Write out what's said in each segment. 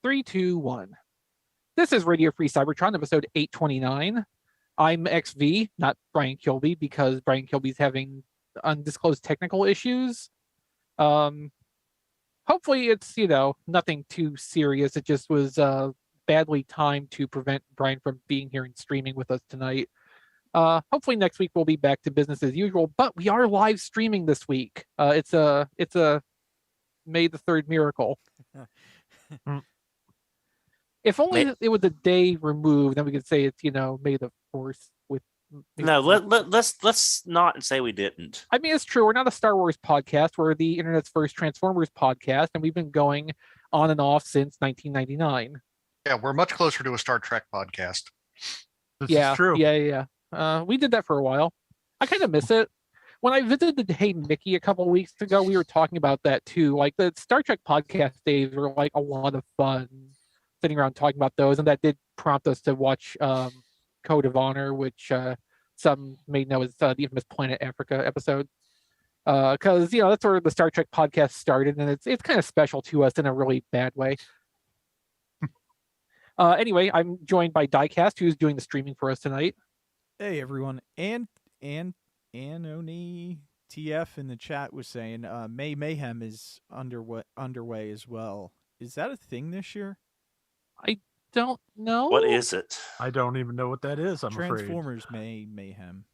Three, two, one. This is Radio Free Cybertron, episode 829. I'm XV, not Brian Kilby, because Brian Kilby's having undisclosed technical issues. Hopefully it's, nothing too serious. It just was badly timed to prevent Brian from being here and streaming with us tonight. Hopefully next week we'll be back to business as usual, but we are live streaming this week. It's a May the 3rd miracle. If only it was a day removed, then we could say it's, May the 4th with. No, let's not say we didn't. I mean, it's true. We're not a Star Wars podcast. We're the internet's first Transformers podcast, and we've been going on and off since 1999. Yeah, we're much closer to a Star Trek podcast. This is true. Yeah. We did that for a while. I kind of miss it. When I visited Hey Mickey a couple of weeks ago, we were talking about that too. Like the Star Trek podcast days were like a lot of fun, sitting around talking about those, and that did prompt us to watch Code of Honor, which some may know as the infamous Planet Africa episode. Because that's where the Star Trek podcast started, and it's kind of special to us in a really bad way. Anyway, I'm joined by Diecast, who's doing the streaming for us tonight. Hey everyone, and Oni TF in the chat was saying May Mayhem is underway as well. Is that a thing this year? I don't know. What is it? I don't even know what that is. I'm afraid. Transformers Mayhem.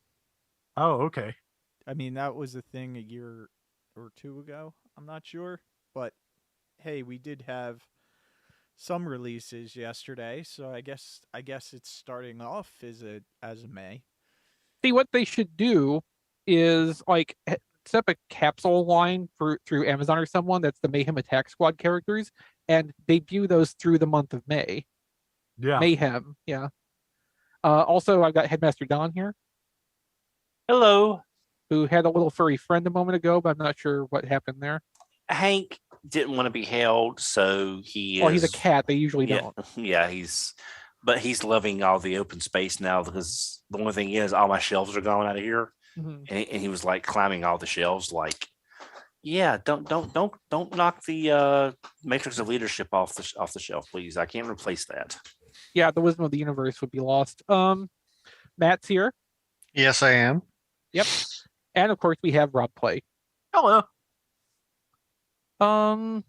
Oh, okay. I mean, that was a thing a year or two ago. I'm not sure, but hey, we did have some releases yesterday, so I guess it's starting off as a May. See, what they should do is like set up a capsule line through Amazon or someone that's the Mayhem Attack Squad characters, and debut those through the month of May. Yeah. Mayhem, yeah. Also, I've got Headmaster Don here. Hello. Who had a little furry friend a moment ago, but I'm not sure what happened there. Hank didn't want to be held, so he is... Or he's a cat. They usually don't. Yeah, he's loving all the open space now, because the only thing is all my shelves are gone out of here. Mm-hmm. And he was like climbing all the shelves, like, yeah, don't knock the Matrix of Leadership off the shelf, please. I can't replace that. Yeah, the wisdom of the universe would be lost. Matt's here. Yes, I am. Yep. And of course we have Rob Play. Hello. So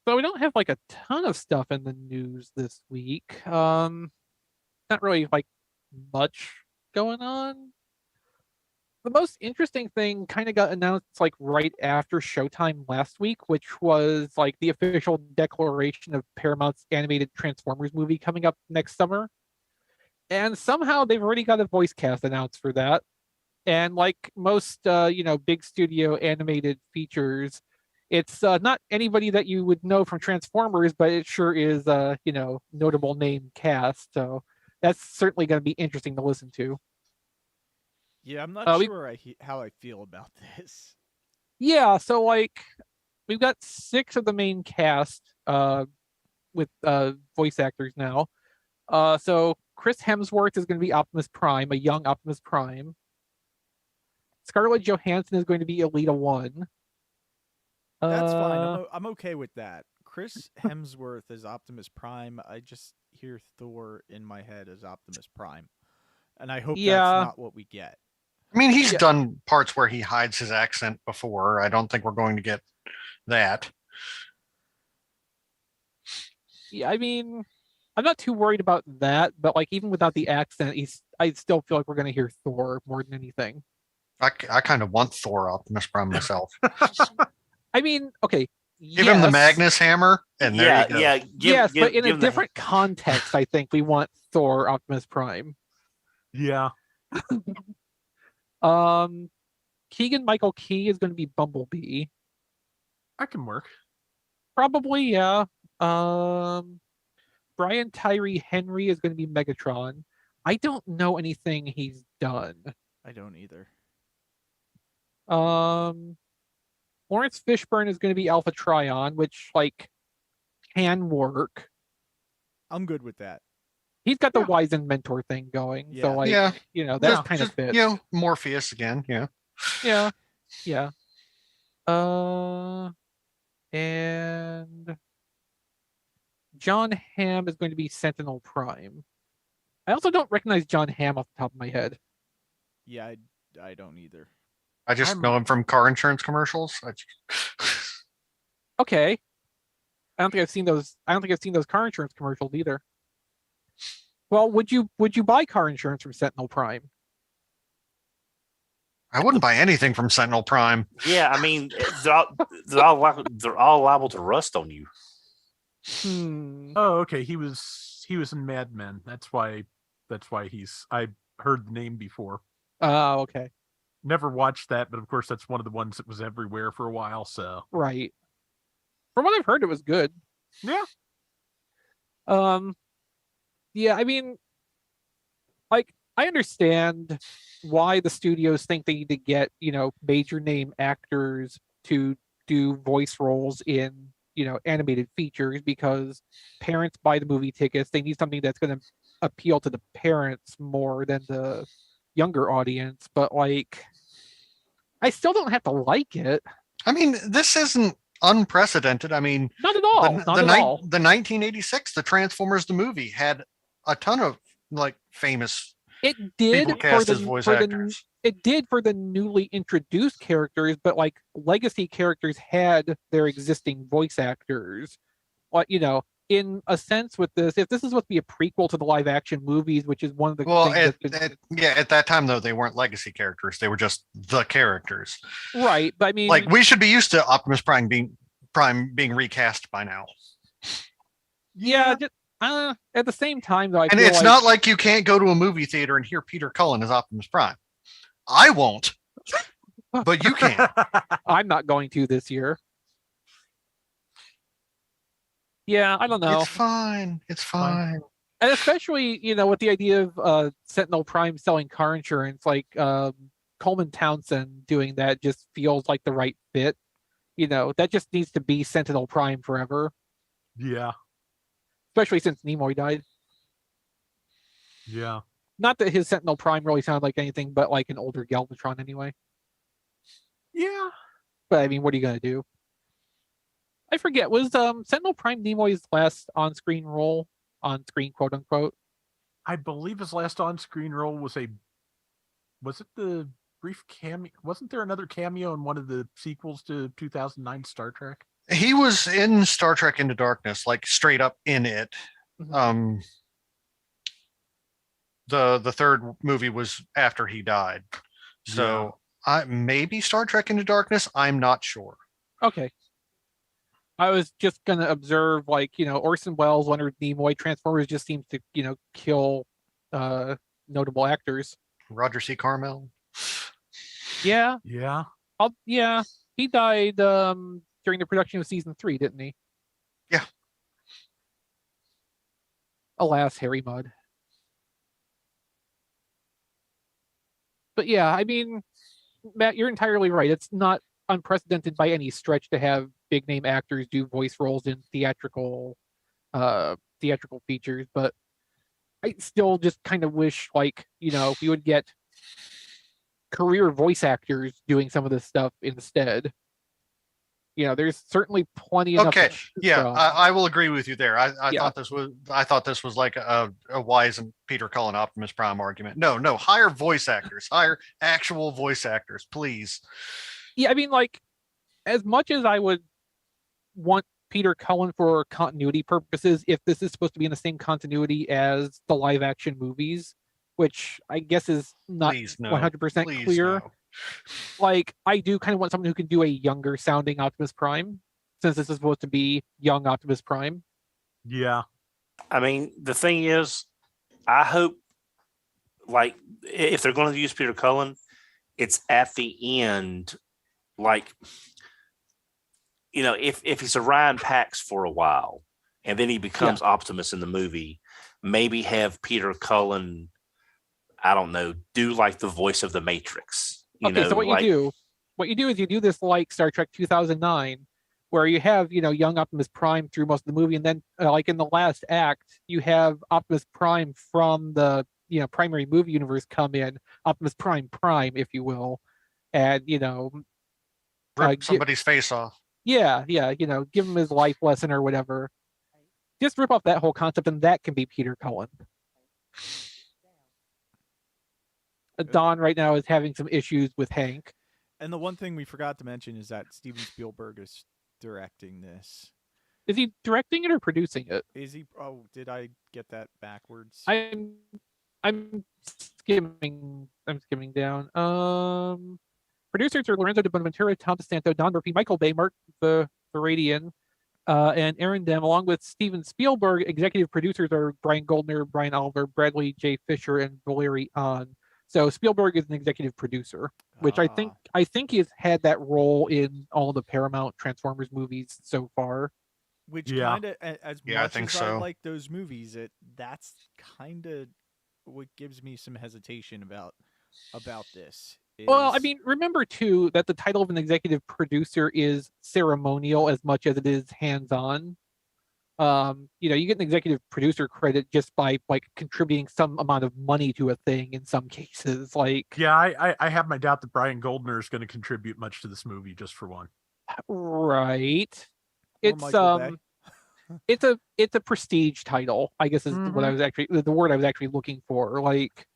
we don't have like a ton of stuff in the news this week. Not really like much going on. The most interesting thing kind of got announced like right after Showtime last week, which was like the official declaration of Paramount's animated Transformers movie coming up next summer. And somehow they've already got a voice cast announced for that. And like most big studio animated features, it's not anybody that you would know from Transformers, but it sure is notable name cast. So that's certainly going to be interesting to listen to. Yeah, I'm not sure how I feel about this. Yeah, so like we've got 6 of the main cast with voice actors now. So Chris Hemsworth is going to be Optimus Prime, a young Optimus Prime. Scarlett Johansson is going to be Elita 1. That's fine. I'm okay with that. Chris Hemsworth as Optimus Prime. I just hear Thor in my head as Optimus Prime, and I hope that's not what we get. I mean, he's done parts where he hides his accent before. I don't think we're going to get that. Yeah, I mean, I'm not too worried about that, but like even without the accent, I still feel like we're going to hear Thor more than anything. I kind of want Thor Optimus Prime myself. I mean, okay. Give him the Magnus hammer, and there you go. Yes, but in a different context, I think we want Thor Optimus Prime. Yeah. Keegan-Michael Key is going to be Bumblebee. I can work. Probably, yeah. Brian Tyree Henry is going to be Megatron. I don't know anything he's done. I don't either. Laurence Fishburne is going to be Alpha Trion, which like can work. I'm good with that. He's got the wise and mentor thing going. Yeah. So like, that's kind of fit. Morpheus again. Yeah. Yeah. And John Hamm is going to be Sentinel Prime. I also don't recognize John Hamm off the top of my head. Yeah, I don't either. I just I'm- know him from car insurance commercials. Okay. I don't think I've seen those. I don't think I've seen those car insurance commercials either. Well, would you buy car insurance from Sentinel Prime? I wouldn't buy anything from Sentinel Prime. Yeah, I mean, they're all liable to rust on you. Oh, okay. He was in Mad Men. That's why I heard the name before. Oh, okay. Never watched that, but of course that's one of the ones that was everywhere for a while. So Right. From what I've heard, it was good. yeah, Yeah, I mean, like, I understand why the studios think they need to get, major name actors to do voice roles in, animated features, because parents buy the movie tickets. They need something that's going to appeal to the parents more than the younger audience. But, like, I still don't have to like it. I mean, this isn't unprecedented. I mean, Not at all. Not at all. The 1986, the Transformers the movie had a ton of like famous It did people cast as voice actors. It did for the newly introduced characters, but like legacy characters had their existing voice actors. Like, in a sense with this, if this is supposed to be a prequel to the live action movies, which is one of the Well, things at that time though, they weren't legacy characters; they were just the characters. right. But I mean, Like we should be used to Optimus Prime being recast by now. yeah. Just, at the same time, though, And it's not like you can't go to a movie theater and hear Peter Cullen as Optimus Prime. I won't, but you can. I'm not going to this year. Yeah, I don't know. It's fine. It's fine. And especially, with the idea of Sentinel Prime selling car insurance, like Coleman Townsend doing that just feels like the right fit. That just needs to be Sentinel Prime forever, yeah, especially since Nimoy died. yeah. Not that his Sentinel Prime really sounded like anything but like an older Galvatron anyway. Yeah. But I mean, what are you going to do? I forget, was Sentinel Prime Nimoy's last on-screen role? On-screen, quote unquote. I believe his last on-screen role was it the brief cameo? Wasn't there another cameo in one of the sequels to 2009 Star Trek? He was in Star Trek Into Darkness, like straight up in it. Mhm. The third movie was after he died. So maybe Star Trek Into Darkness. I'm not sure. Okay. I was just gonna observe, like, Orson Welles, Leonard Nimoy, Transformers just seems to, kill notable actors. Roger C. Carmel. Yeah. Yeah. Yeah. He died during the production of season 3, didn't he? Yeah. Alas, Harry Mudd. But yeah, I mean, Matt, you're entirely right. It's not unprecedented by any stretch to have big name actors do voice roles in theatrical features, but I still just kind of wish, like, we would get career voice actors doing some of this stuff instead. There's certainly plenty enough. Okay, yeah, from. I will agree with you there. I Yeah. thought this was like a Wise and Peter Cullen Optimus Prime argument. No, hire voice actors, hire actual voice actors, please. Yeah, I mean, like, as much as I would want Peter Cullen for continuity purposes, if this is supposed to be in the same continuity as the live action movies, which I guess is not Please, no. 100% Please, clear. no. Like, I do kind of want someone who can do a younger sounding Optimus Prime, since this is supposed to be young Optimus Prime. Yeah. I mean, the thing is, I hope, like, if they're going to use Peter Cullen, it's at the end, like, if he's Orion Pax for a while, and then he becomes Optimus in the movie, maybe have Peter Cullen, I don't know, do like the voice of the Matrix. So what you do is you do this like Star Trek 2009, where you have, young Optimus Prime through most of the movie, and then like in the last act, you have Optimus Prime from the primary movie universe come in, Optimus Prime, if you will, and Rip somebody's face off. Yeah, give him his life lesson or whatever. just rip off that whole concept, and that can be Peter Cullen. Don right now is having some issues with Hank. And the one thing we forgot to mention is that Steven Spielberg is directing this. Is he directing it or producing it? Is he? Oh, did I get that backwards? I'm skimming down. Producers are Lorenzo de Bonaventura, Tom DeSanto, Don Murphy, Michael Bay, Mark Varadian, and Aaron Dem, along with Steven Spielberg. Executive producers are Brian Goldner, Brian Oliver, Bradley J. Fisher, and Valeri Ahn. So Spielberg is an executive producer, which I think he's had that role in all the Paramount Transformers movies so far. Which kind of, as much as so. I like those movies, that's kind of what gives me some hesitation about this. Well, I mean, remember too that the title of an executive producer is ceremonial as much as it is hands-on. You get an executive producer credit just by like contributing some amount of money to a thing in some cases. Like, yeah, I have my doubt that Brian Goldner is going to contribute much to this movie, just for one. Right. It's a prestige title, I guess is what I was actually the word I was actually looking for. Like,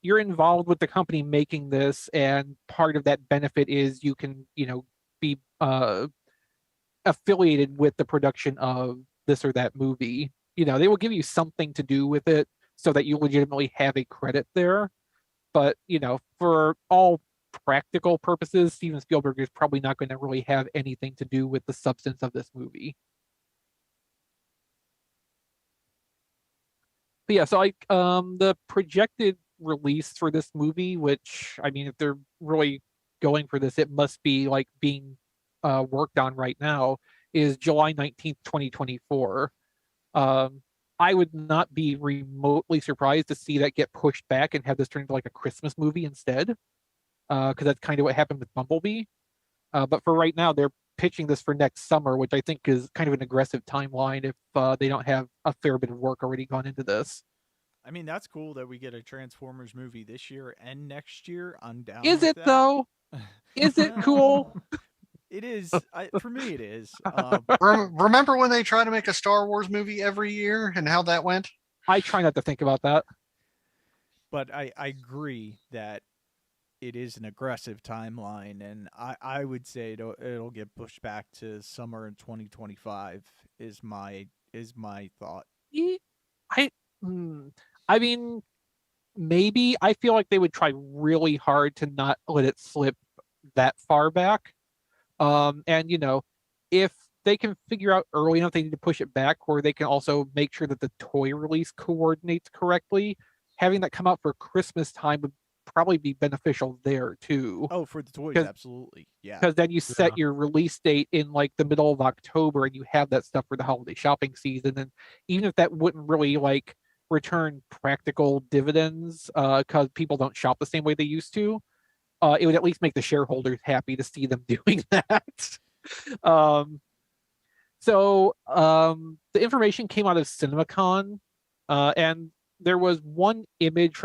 you're involved with the company making this, and part of that benefit is you can, be affiliated with the production of this or that movie. They will give you something to do with it so that you legitimately have a credit there. But, for all practical purposes, Steven Spielberg is probably not going to really have anything to do with the substance of this movie. But yeah, so the projected release for this movie, which, I mean, if they're really going for this, it must be like being worked on right now, is July 19th, 2024. I would not be remotely surprised to see that get pushed back and have this turn into like a Christmas movie instead, because that's kind of what happened with Bumblebee. But for right now, they're pitching this for next summer, which I think is kind of an aggressive timeline if they don't have a fair bit of work already gone into this. I mean, that's cool that we get a Transformers movie this year and next year. I'm down. Is it though? Is it cool? It is. For me, it is. Remember when they tried to make a Star Wars movie every year and how that went? I try not to think about that. But I agree that it is an aggressive timeline, and I would say it'll get pushed back to summer in 2025 is my thought. I mean, maybe. I feel like they would try really hard to not let it slip that far back. And if they can figure out early enough they need to push it back, or they can also make sure that the toy release coordinates correctly, having that come out for Christmas time would probably be beneficial there too. Oh, for the toys, absolutely. Yeah. Because then you set your release date in like the middle of October and you have that stuff for the holiday shopping season. And even if that wouldn't really like return practical dividends, because people don't shop the same way they used to, it would at least make the shareholders happy to see them doing that. So the information came out of CinemaCon, and there was one image,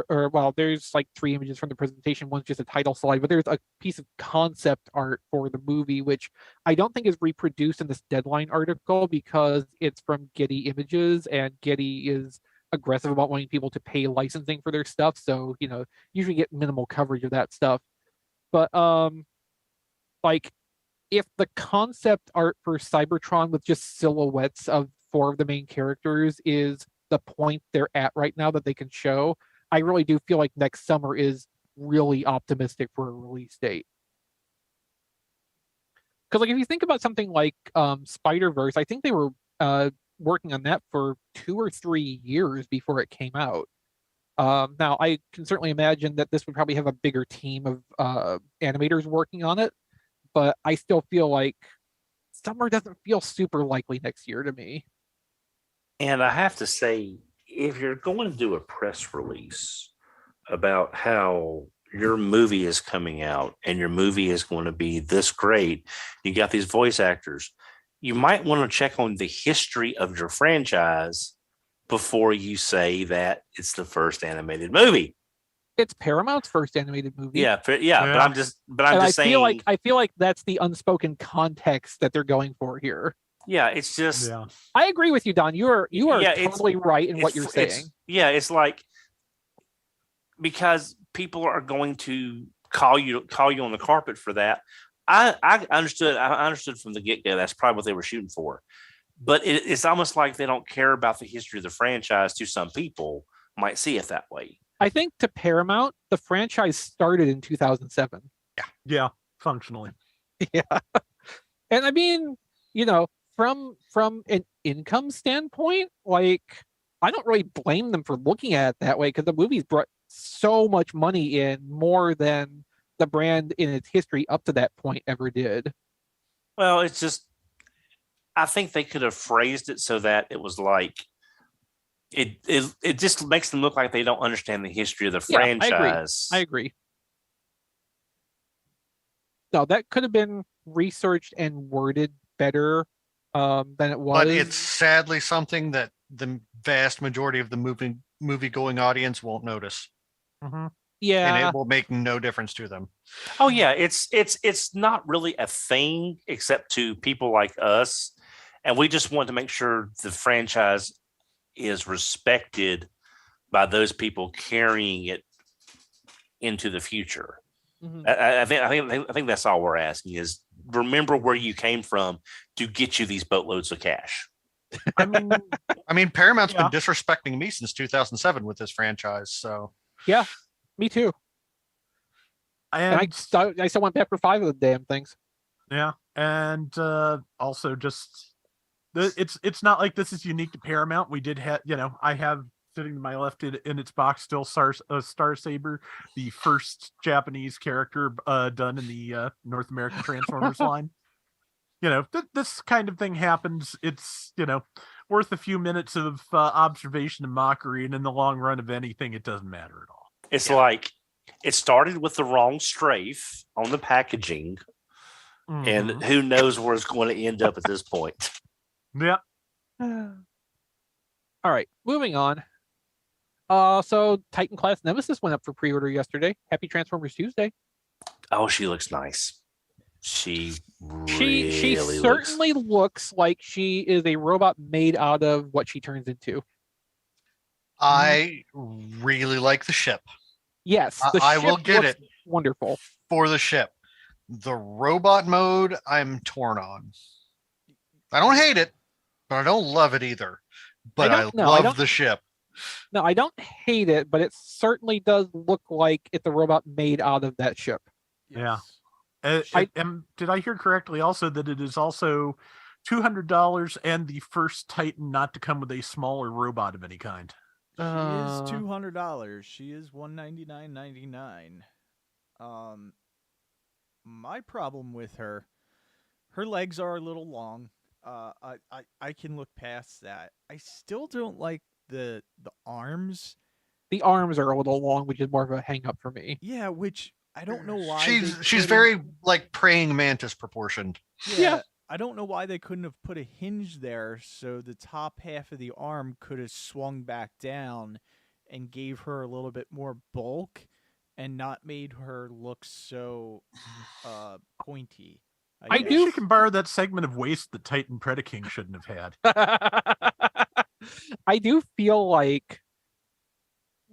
there's like 3 images from the presentation. One's just a title slide, but there's a piece of concept art for the movie, which I don't think is reproduced in this Deadline article because it's from Getty Images, and Getty is aggressive about wanting people to pay licensing for their stuff. So, usually get minimal coverage of that stuff. But like, if the concept art for Cybertron with just silhouettes of 4 of the main characters is the point they're at right now that they can show, I really do feel like next summer is really optimistic for a release date. Because like, if you think about something like Spider-Verse, I think they were working on that for 2 or 3 years before it came out. Now, I can certainly imagine that this would probably have a bigger team of animators working on it, but I still feel like summer doesn't feel super likely next year to me. And I have to say, if you're going to do a press release about how your movie is coming out and your movie is going to be this great, you got these voice actors, you might want to check on the history of your franchise before you say that it's the first animated movie. It's Paramount's first animated movie. Yeah. But I'm just saying. I feel like that's the unspoken context that they're going for here. Yeah, it's just Yeah. I agree with you, Don. You are Yeah, it's- totally right in what you're saying. It's like because people are going to call you on the carpet for that. I understood from the get-go that's probably what they were shooting for. But it's almost like they don't care about the history of the franchise. To some people might see it that way. I think to Paramount, the franchise started in 2007. Yeah, functionally. Yeah. And I mean, you know, from an income standpoint, like I don't really blame them for looking at it that way because the movies brought so much money in, more than the brand in its history up to that point ever did. Well, it's just I think they could have phrased it so that it was like it just makes them look like they don't understand the history of the Yeah, franchise. I agree. No, that could have been researched and worded better than it was. But it's sadly something that the vast majority of the movie going audience won't notice, Mm-hmm. yeah. and it will make no difference to them. Oh yeah, it's not really a thing except to people like us, and we just want to make sure the franchise is respected by those people carrying it into the future. Mhm. I think that's all we're asking is remember where you came from to get you these boatloads of cash. I mean, I mean, Paramount's Yeah. been disrespecting me since 2007 with this franchise. So Me too. And and I still went back for 5 of the damn things. yeah, and also just it's not like this is unique to Paramount. We did have, I have sitting to my left in its box still Star Saber, the first Japanese character done in the North American Transformers line. This kind of thing happens. It's worth a few minutes of observation and mockery, and in the long run of anything, it doesn't matter at all. It's like it started with the wrong strafe on the packaging, Mhm. and who knows where it's going to end up at this point. Yeah. All right, moving on. So Titan class Nemesis went up for pre-order yesterday. Happy Transformers Tuesday. Oh, she looks nice. She She certainly looks like she is a robot made out of what she turns into. I really like the ship. Yes, the I will ship get looks it wonderful. for the ship. The robot mode, I'm torn on. I don't hate it, but I don't love it either. But I love the ship. No, I don't hate it, but it certainly does look like it's a robot made out of that ship. Yeah. Yes. Did I hear correctly also that it is also $200 and the first Titan not to come with a smaller robot of any kind? She is $200. She is $199.99. My problem with her legs are a little long. I can look past that. I still don't like the arms. The arms are a little long, which is more of a hang up for me. Yeah, which I don't know why. She's very like praying mantis proportioned. Yeah. I don't know why they couldn't have put a hinge there so the top half of the arm could have swung back down and gave her a little bit more bulk and not made her look so pointy. I Maybe do- She can borrow that segment of waist that Titan Predaking shouldn't have had. I do feel like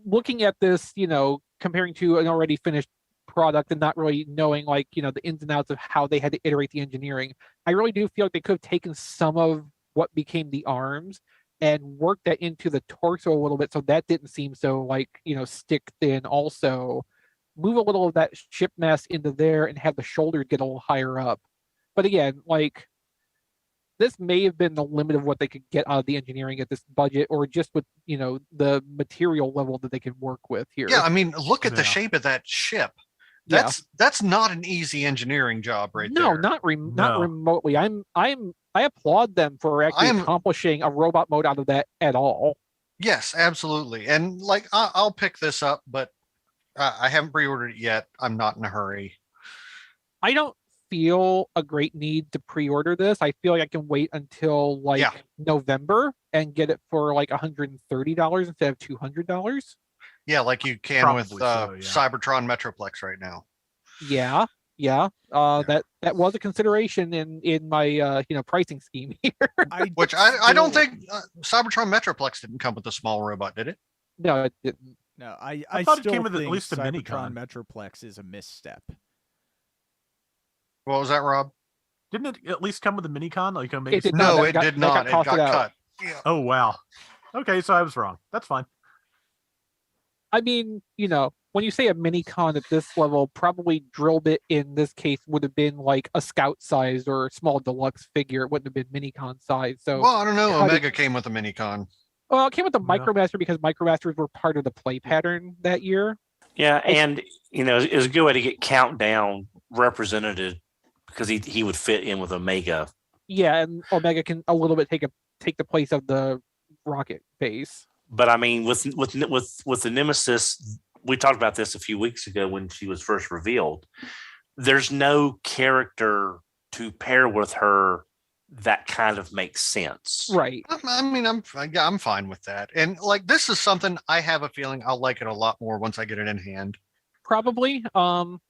looking at this, comparing to an already finished product and not really knowing the ins and outs of how they had to iterate the engineering, I really do feel like they could have taken some of what became the arms and worked that into the torso a little bit so that didn't seem so stick thin. Also move a little of that ship mass into there and have the shoulders get a little higher up. But again, this may have been the limit of what they could get out of the engineering at this budget, or just with the material level that they can work with here. Yeah, I mean, look at the Yeah. shape of that ship. Yeah. That's not an easy engineering job, right No, there. not No. remotely. I applaud them for actually accomplishing a robot mode out of that at all. Yes, absolutely. And I'll pick this up, but I haven't pre-ordered it yet. I'm not in a hurry. I don't feel a great need to pre-order this. I feel like I can wait until November and get it for $130 instead of $200. Yeah, like you can with Probably so, yeah. Cybertron Metroplex right now. Yeah. Yeah, that was a consideration in my pricing scheme here. Which I don't think Cybertron Metroplex didn't come with a small robot, did it? No, it didn't. No, I thought it still came with think at least a Cybertron Minicon. Metroplex is a misstep. What was that, Rob? Didn't it at least come with a Minicon? Like Omega? It did No, not. it did not. It got cut. Yeah. Oh wow. Okay, so I was wrong. That's fine. I mean, when you say a mini con at this level, probably drill bit in this case would have been like a scout size or a small deluxe figure. It wouldn't have been mini con size. So, well, I don't know. Omega came with a mini con. Well, it came with the Micromaster because Micromasters were part of the play pattern that year. Yeah, and it was a good way to get Countdown represented because he would fit in with Omega. Yeah, and Omega can a little bit take the place of the rocket base. But I mean, with the Nemesis, we talked about this a few weeks ago when she was first revealed. There's no character to pair with her that kind of makes sense, right? I mean, I'm fine with that. And like, this is something I have a feeling I'll like it a lot more once I get it in hand. Probably. And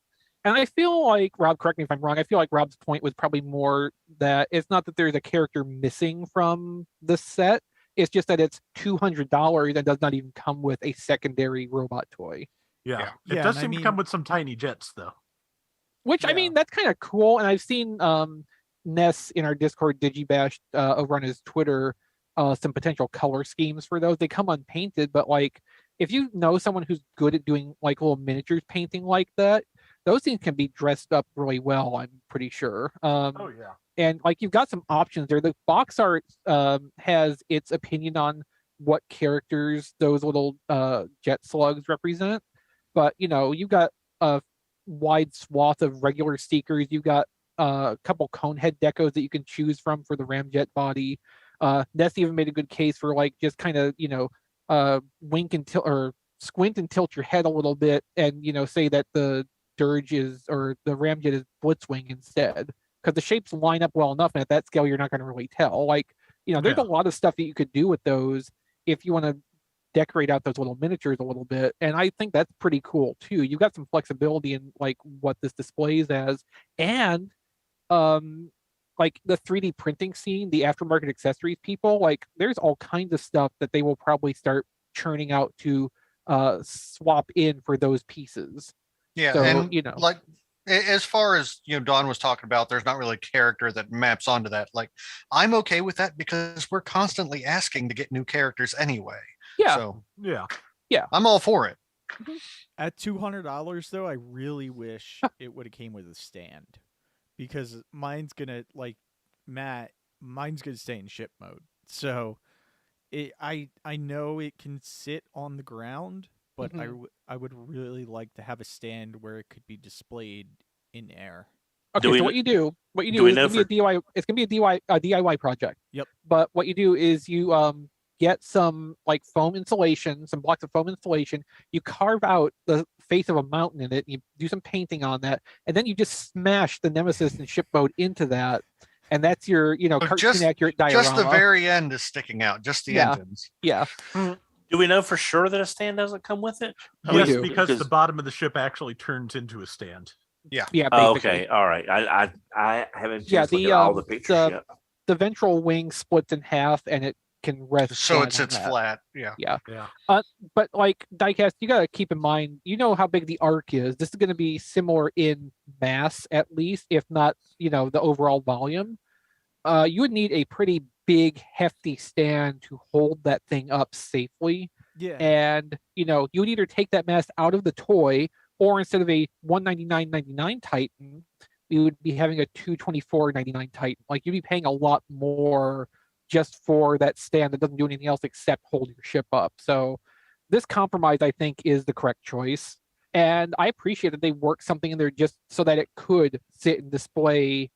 I feel like Rob, correct me if I'm wrong. I feel like Rob's point was probably more that it's not that there's a character missing from the set. It's just that it's $200 and does not even come with a secondary robot toy. Yeah. It does seem to come with some tiny jets, though. Which, I mean, that's kind of cool. And I've seen Ness in our Discord Digibash over on his Twitter some potential color schemes for those. They come unpainted, but like if you know someone who's good at doing like little miniatures painting like that, those things can be dressed up really well, I'm pretty sure. Oh yeah. And like you've got some options there. The box art has its opinion on what characters those little jet slugs represent, but you've got a wide swath of regular Seekers. You've got a couple cone head decos that you can choose from for the ramjet body. Ness even made a good case for like just kind of wink and tilt or squint and tilt your head a little bit, and say that the Dirge is or the ramjet is Blitzwing instead, because the shapes line up well enough, and at that scale you're not going to really tell. Like there's a lot of stuff that you could do with those if you want to decorate out those little miniatures a little bit, and I think that's pretty cool too. You've got some flexibility in like what this displays as, and like the 3D printing scene, the aftermarket accessories people, like there's all kinds of stuff that they will probably start churning out to swap in for those pieces. Yeah, so, and like as far as Dawn was talking about, there's not really a character that maps onto that. Like, I'm okay with that because we're constantly asking to get new characters anyway. Yeah. So yeah, I'm all for it. At $200 though, I really wish it would have came with a stand, because mine's gonna mine's gonna stay in ship mode. So I know it can sit on the ground, but I would really like to have a stand where it could be displayed in air. Okay, so what you do is it's gonna be a DIY project. Yep. But what you do is you get some like foam insulation, some blocks of foam insulation. You carve out the face of a mountain in it. You do some painting on that, and then you just smash the Nemesis and ship mode into that, and that's your cartoon accurate diorama. Just the very end is sticking out, just the engines. Yeah. Do we know for sure that a stand doesn't come with it? Yes, because the bottom of the ship actually turns into a stand. Yeah. Yeah. Oh, okay. All right. I haven't. Yeah. All the pictures yet. The ventral wing splits in half, and it can rest. So it sits flat. Yeah. Yeah. But like Diecast, you got to keep in mind, how big the arc is. This is going to be similar in mass, at least, if not, the overall volume. You would need a pretty big, hefty stand to hold that thing up safely. Yeah. And you would either take that mass out of the toy, or instead of a $199.99 Titan, you would be having a $224.99 Titan. Like you'd be paying a lot more just for that stand that doesn't do anything else except hold your ship up. So this compromise, I think, is the correct choice. And I appreciate that they worked something in there just so that it could sit and display,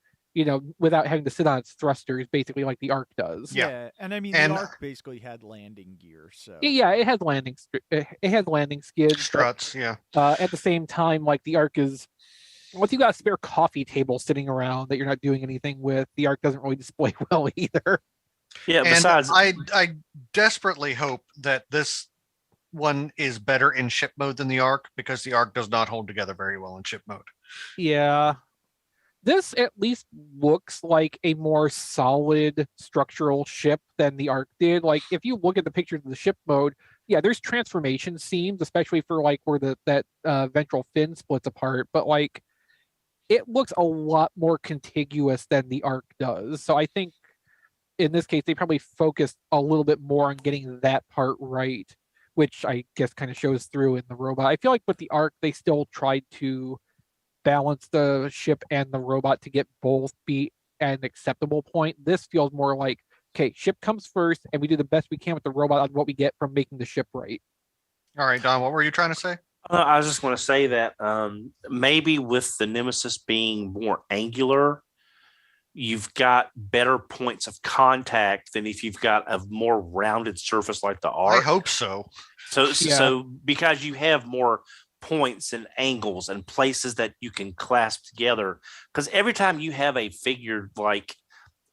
without having to sit on its thrusters, basically like the Ark does. Yeah. And I mean, the Ark basically had landing gear. So yeah, it has landing skids. Struts, yeah. At the same time, like the Ark is, once you got a spare coffee table sitting around that you're not doing anything with, the Ark doesn't really display well either. Yeah, and besides, I desperately hope that this one is better in ship mode than the Ark, because the Ark does not hold together very well in ship mode. Yeah, This at least looks like a more solid structural ship than the Ark did. Like if you look at the pictures of the ship mode, yeah, there's transformation seams, especially for like where that ventral fin splits apart. But like it looks a lot more contiguous than the Ark does. So I think in this case they probably focused a little bit more on getting that part right, which I guess kind of shows through in the robot. I feel like with the Ark they still tried to balance the ship and the robot to get both be at an acceptable point. This feels more like, okay, ship comes first, and we do the best we can with the robot on what we get from making the ship right. All right, Don, what were you trying to say? I was just going to say that maybe with the Nemesis being more angular, you've got better points of contact than if you've got a more rounded surface like the Ark. I hope so. So because you have more points and angles and places that you can clasp together, because every time you have a figure like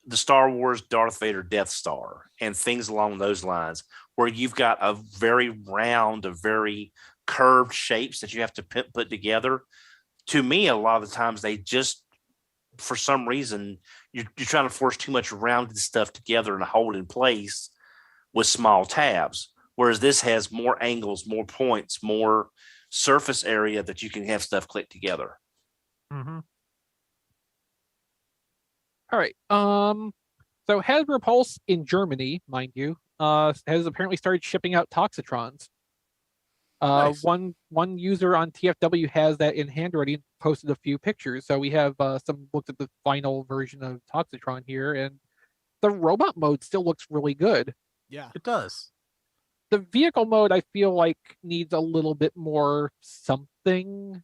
the Star Wars Darth Vader Death Star and things along those lines, where you've got a very round, a very curved shapes that you have to put together, to me a lot of the times they just, for some reason, you're trying to force too much rounded stuff together and hold in place with small tabs, whereas this has more angles, more points, more surface area that you can have stuff click together. Mm-hmm. All right. So Hasbro Pulse in Germany, mind you, has apparently started shipping out Toxitrons. Nice. One user on TFW has that in hand already and posted a few pictures. So we have some looked at the final version of Toxitron here, and the robot mode still looks really good. Yeah, It does. The vehicle mode I feel like needs a little bit more something.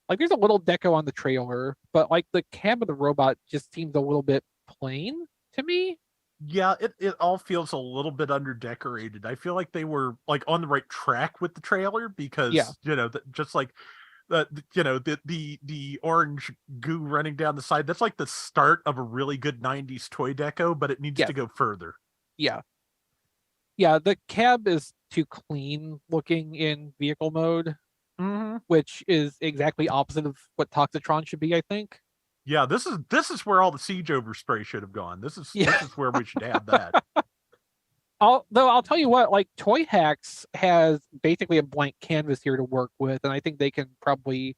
Like there's a little deco on the trailer, but like the cab of the robot just seems a little bit plain to me. Yeah, it all feels a little bit underdecorated. I feel like they were like on the right track with the trailer because just like the orange goo running down the side, that's like the start of a really good 90s toy deco, but it needs to go further. Yeah, the cab is too clean looking in vehicle mode, which is exactly opposite of what Toxitron should be, I think. Yeah, this is where all the siege overspray should have gone. This is where we should have that. I'll tell you what, like Toy Hacks has basically a blank canvas here to work with, and I think they can probably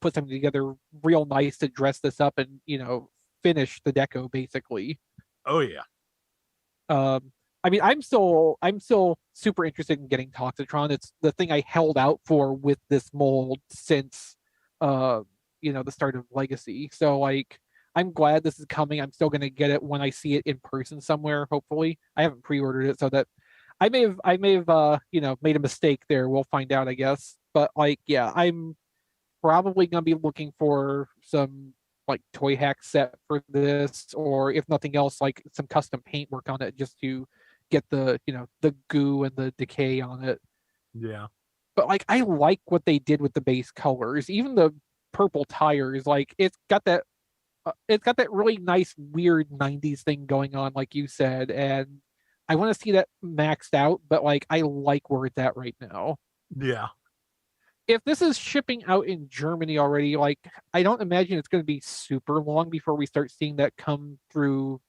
put something together real nice to dress this up and finish the deco basically. Oh yeah. I mean, I'm still super interested in getting Toxitron. It's the thing I held out for with this mold since the start of Legacy. So like I'm glad this is coming. I'm still gonna get it when I see it in person somewhere, hopefully. I haven't pre-ordered it, so that I may have made a mistake there. We'll find out, I guess. But like, yeah, I'm probably gonna be looking for some like toy hack set for this, or if nothing else, like some custom paint work on it just to get the the goo and the decay on it. Yeah. But like I like what they did with the base colors. Even the purple tires, like it's got that really nice weird 90s thing going on, like you said, and I want to see that maxed out, but like I like where it's at right now. Yeah. If this is shipping out in Germany already, like I don't imagine it's going to be super long before we start seeing that come through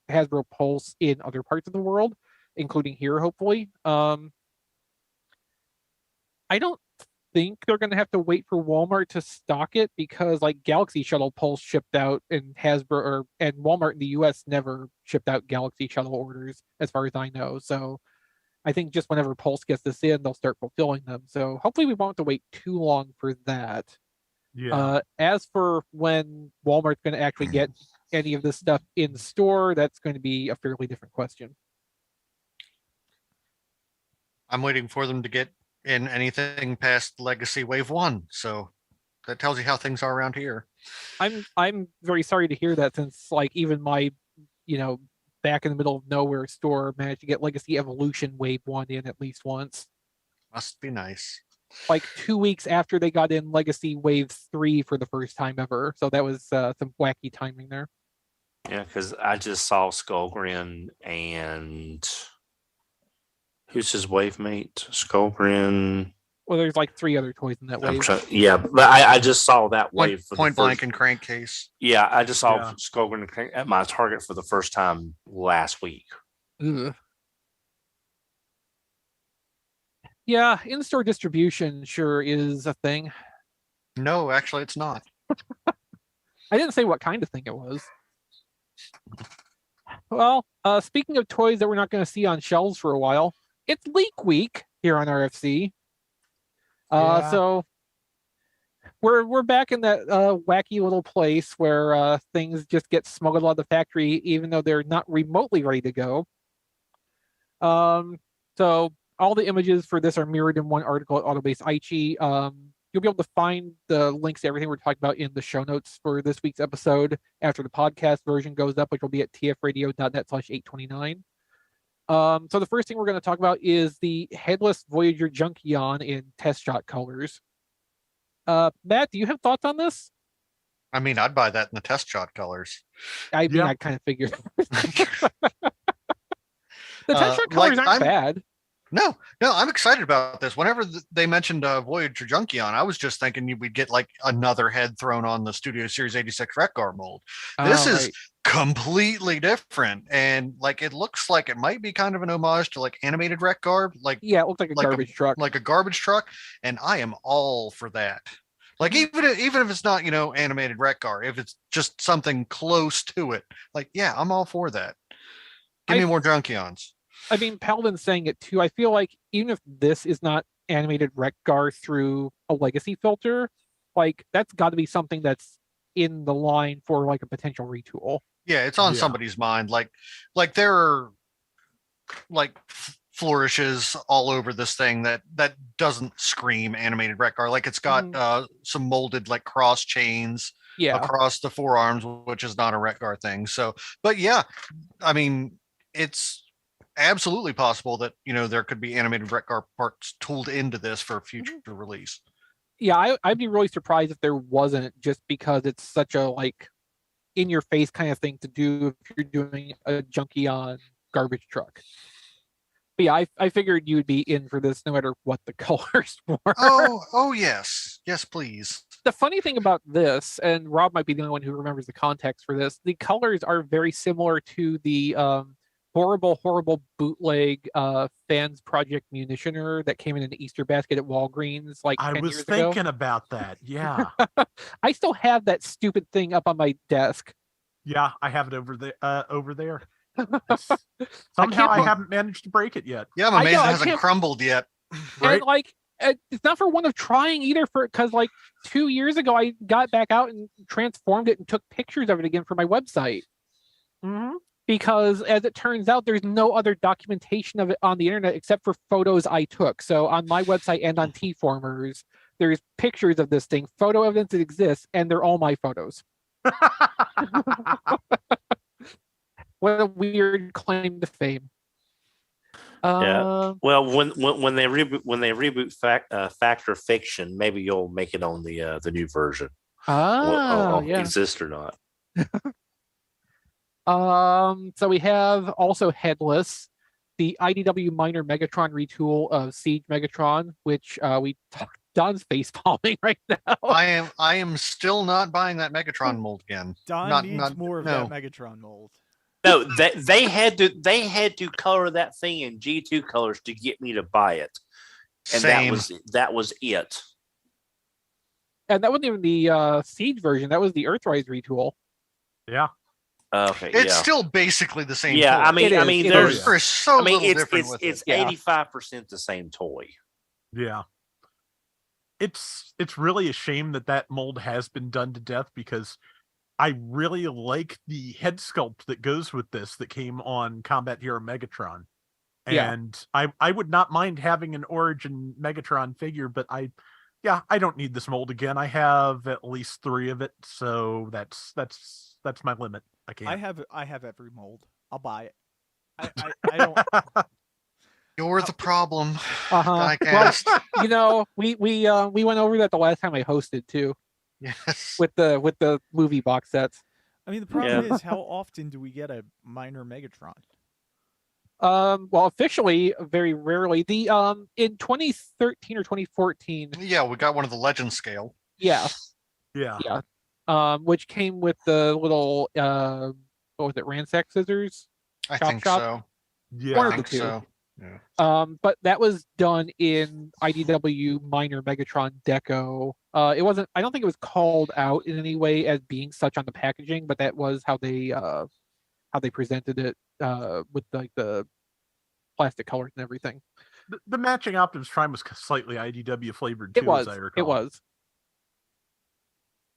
Hasbro Pulse in other parts of the world, including here, hopefully. I don't think they're going to have to wait for Walmart to stock it, because like Galaxy Shuttle Pulse shipped out, and and Walmart in the US never shipped out Galaxy Shuttle orders as far as I know. So I think just whenever Pulse gets this in, they'll start fulfilling them. So hopefully we won't have to wait too long for that. Yeah. As for when Walmart's going to actually get any of this stuff in store, that's going to be a fairly different question. I'm waiting for them to get in anything past Legacy Wave 1. So that tells you how things are around here. I'm very sorry to hear that, since like even my, back in the middle of nowhere store managed to get Legacy Evolution Wave 1 in at least once. Must be nice. Like 2 weeks after they got in Legacy Wave 3 for the first time ever. So that was some wacky timing there. Yeah, because I just saw Skullgrin and who's his wave mate? Skullgrin. Well, there's like 3 other toys in that wave. But I just saw that wave for Point Blank and Crankcase. Yeah, I just saw Skull at my Target for the first time last week. Ugh. Yeah, in-store distribution sure is a thing. No, actually, it's not. I didn't say what kind of thing it was. Well, speaking of toys that we're not going to see on shelves for a while, it's Leak Week here on RFC. So we're back in that wacky little place where things just get smuggled out of the factory, even though they're not remotely ready to go. So all the images for this are mirrored in one article at Autobase Aichi. You'll be able to find the links to everything we're talking about in the show notes for this week's episode after the podcast version goes up, which will be at tfradio.net/829. So the first thing we're going to talk about is the headless Voyager Junkion in test shot colors. Matt, do you have thoughts on this? I mean, I'd buy that in the test shot colors. I mean, I kind of figured. The test shot colors aren't bad. No, I'm excited about this. Whenever they mentioned Voyager Junkion, I was just thinking we'd get like another head thrown on the Studio Series 86 Wreck-Gar mold. This is completely different, and like it looks like it might be kind of an homage to like animated Wreck-Gar. Like it looks like a garbage truck, like a garbage truck, and I am all for that. Like even if it's not animated Wreck-Gar, if it's just something close to it, like I'm all for that. Give me more Junkions. I mean, Paladin's saying it too. I feel like even if this is not animated Wreck-Gar through a legacy filter, like that's got to be something that's in the line for like a potential retool. Yeah, it's on somebody's mind. Like there are like flourishes all over this thing that doesn't scream animated Wreck-Gar. Like it's got some molded like cross chains across the forearms, which is not a Wreck-Gar thing. So, but I mean, it's absolutely possible that there could be animated Wreck-Gar parts tooled into this for future release. I'd be really surprised if there wasn't, just because it's such a like in your face kind of thing to do if you're doing a Junkion garbage truck. But I figured you'd be in for this no matter what the colors were. Oh yes please. The funny thing about this, and Rob might be the only one who remembers the context for this, the colors are very similar to the horrible bootleg Fans Project Munitioner that came in an Easter basket at Walgreens like 10 years ago. I was thinking about that. Yeah. I still have that stupid thing up on my desk. Yeah, I have it over there. Somehow I haven't managed to break it yet. Yeah, I'm amazed it hasn't crumbled yet. Right? And like it's not for one of trying either, because like 2 years ago I got back out and transformed it and took pictures of it again for my website. Because as it turns out, there's no other documentation of it on the internet except for photos I took. So on my website and on T-Formers, there's pictures of this thing, photo evidence that exists, and they're all my photos. What a weird claim to fame. Well, when they reboot Fact or Fiction, maybe you'll make it on the new version. Exist or not. So we have also headless, the IDW minor Megatron retool of Siege Megatron, which Don's face palming right now. I am still not buying that Megatron mold again. Don needs more of that Megatron mold. No, they had to color that thing in G2 colors to get me to buy it, and that was it. And that wasn't even the Siege version; that was the Earthrise retool. Yeah. Okay. It's still basically the same. Yeah, toy. I mean, there's so little different with it's 85% the same toy. Yeah. It's really a shame that mold has been done to death, because I really like the head sculpt that goes with this that came on Combat Hero Megatron. And I would not mind having an Origin Megatron figure, but I don't need this mold again. I have at least 3 of it, so that's my limit. I can't. I have every mold. I'll buy it. I don't. You're the problem. Diecast. Well, we went over that the last time I hosted too. Yes. With the movie box sets. I mean, the problem is, how often do we get a minor Megatron? Well, officially, very rarely. The in 2013 or 2014, Yeah, we got one of the legend scale. yeah, Yeah. which came with the little what was it, ransack scissors? I Chop think shop? so. Yeah. One I of the think two. so. Yeah. But that was done in IDW minor Megatron Deco. It wasn't. I don't think it was called out in any way as being such on the packaging, but that was how they presented it with like the plastic colors and everything. The matching Optimus Prime was slightly IDW flavored too, It was. as I recall. It was.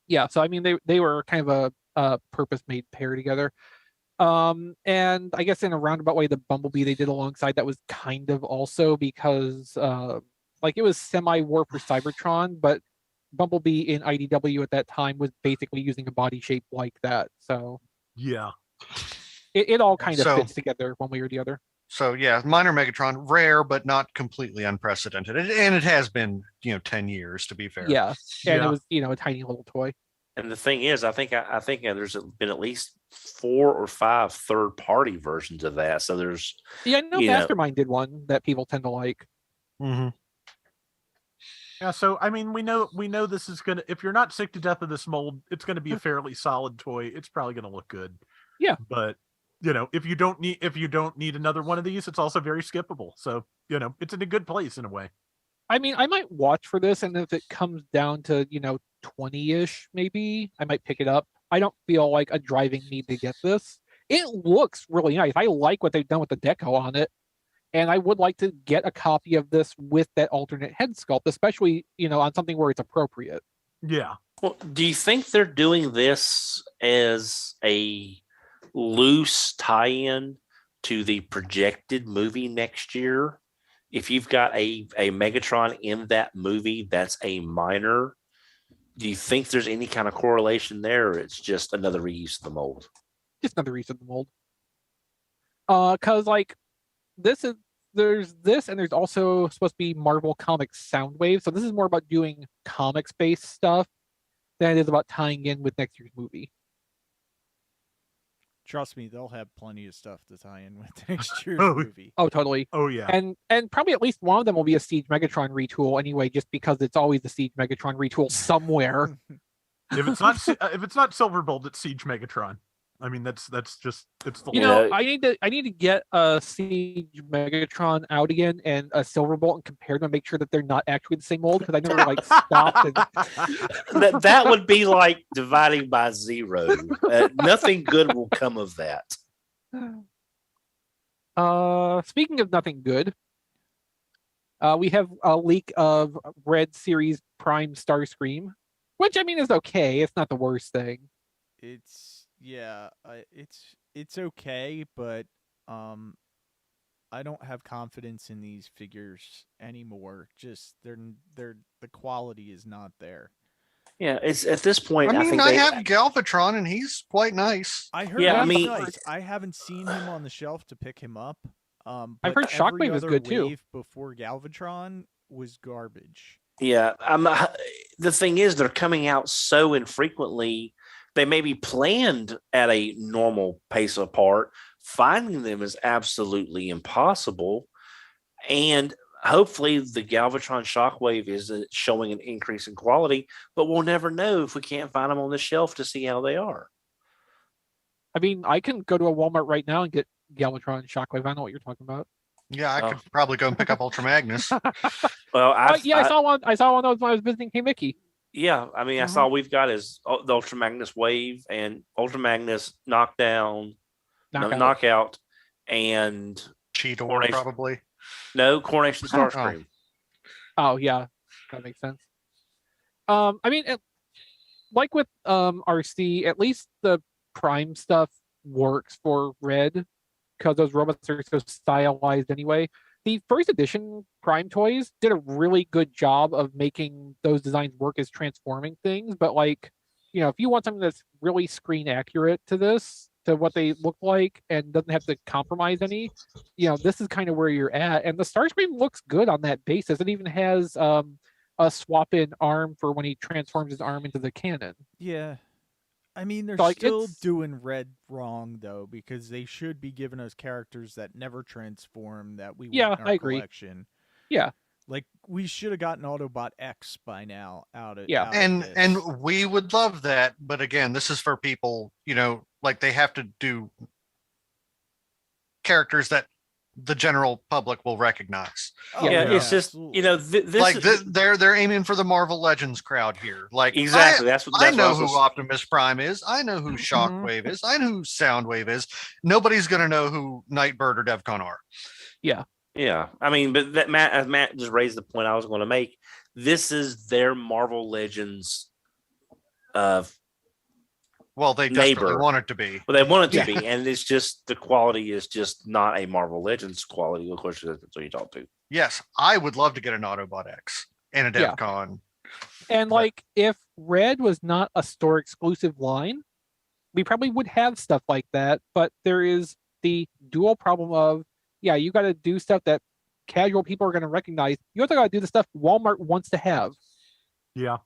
Yeah. So I mean, they were kind of a purpose made pair together. And I guess in a roundabout way, the Bumblebee they did alongside that was kind of also because like it was semi-war for Cybertron, but Bumblebee in IDW at that time was basically using a body shape like that. So Yeah. it all kind of So- fits together one way or the other. So yeah, minor Megatron, rare but not completely unprecedented, and it has been 10 years to be fair. Yeah. And Yeah. it was a tiny little toy. And the thing is, I think there's been at least 4 or 5 third-party versions of that. So there's Yeah, I know You know- Mastermind did one that people tend to like. Mm-hmm. Yeah, so I mean, we know this is gonna. If you're not sick to death of this mold, it's gonna be a fairly solid toy. It's probably gonna look good. Yeah. But if you don't need another one of these, it's also very skippable. So it's in a good place in a way. I mean, I might watch for this, and if it comes down to 20-ish, maybe I might pick it up. I don't feel like a driving need to get this. It looks really nice. I like what they've done with the deco on it, and I would like to get a copy of this with that alternate head sculpt, especially on something where it's appropriate. Yeah. Well, do you think they're doing this as a loose tie-in to the projected movie next year? If you've got a Megatron in that movie that's a minor, do you think there's any kind of correlation there, or it's just another reuse of the mold? Just another reason the mold. Because like there's this, and there's also supposed to be Marvel Comics Soundwave. So this is more about doing comics-based stuff than it is about tying in with next year's movie. Trust me, they'll have plenty of stuff to tie in with next year's Oh. movie. Oh, totally. Oh yeah. And probably at least one of them will be a Siege Megatron retool anyway, just because it's always the Siege Megatron retool somewhere. If it's not Silverbolt, it's Siege Megatron. I mean, that's just it's the Yeah. I need to get a Siege Megatron out again and a Silverbolt and compare them and make sure that they're not actually the same mold, because I never like stopped and That would be like dividing by 0. Nothing good will come of that. Speaking of nothing good, we have a leak of Red Series Prime Starscream, which I mean is okay. It's not the worst thing. It's okay, but I don't have confidence in these figures anymore. Just the quality is not there. Yeah, it's at this point. I mean, think I they- have Galvatron, and he's quite nice. I heard Yeah, I he's mean- nice. I haven't seen him on the shelf to pick him up. I've But heard Shockwave every is other good, too. wave before Galvatron was garbage. Yeah, the thing is, they're coming out so infrequently. They may be planned at a normal pace apart. Finding them is absolutely impossible. And hopefully the Galvatron Shockwave is showing an increase in quality, but we'll never know if we can't find them on the shelf to see how they are. I mean, I can go to a Walmart right now and get Galvatron and Shockwave. I know what you're talking about. Yeah, I could probably go and pick up Ultra Magnus. Well, I saw one. I saw one of those when I was visiting K. Mickey. Yeah, I mean, that's all we've got is the Ultra Magnus Wave and Ultra Magnus Knockdown, Knockout, and Cheetor, Coronation. probably. no Coronation Starscream. Oh yeah, that makes sense. I mean, like with RC, at least the Prime stuff works for Red because those robots are so stylized anyway. The first edition Prime toys did a really good job of making those designs work as transforming things, but like, if you want something that's really screen accurate to this, to what they look like, and doesn't have to compromise any, this is kind of where you're at. And the Starscream looks good on that basis. It even has a swap-in arm for when he transforms his arm into the cannon. Yeah. I mean, they're Like, still it's- doing Red wrong though, because they should be giving us characters that never transform that we Yeah, want in I our agree. collection. Yeah. Like we should have gotten Autobot X by now out of Yeah. out And of this. and we would love that, but again, this is for people, like they have to do characters that the general public will recognize. Oh, yeah, yeah, it's just absolutely. this Like is, they're aiming for the Marvel Legends crowd here. Like exactly. That's I what I know was who just- Optimus Prime is. I know who Shockwave is. I know who Soundwave is. Nobody's gonna know who Nightbird or Devcon are. Yeah, I mean, but that Matt just raised the point I was going to make. This is their Marvel Legends. Well, they desperately Neighbor. want it to be. Well, they want it to Yeah. be, and it's just the quality is just not a Marvel Legends quality. Of course, that's what you talk to. Yes, I would love to get an Autobot X and a Yeah. Devcon. And But- like, if Red was not a store exclusive line, we probably would have stuff like that. But there is the dual problem of, yeah, you got to do stuff that casual people are going to recognize. You also got to do the stuff Walmart wants to have. Yeah.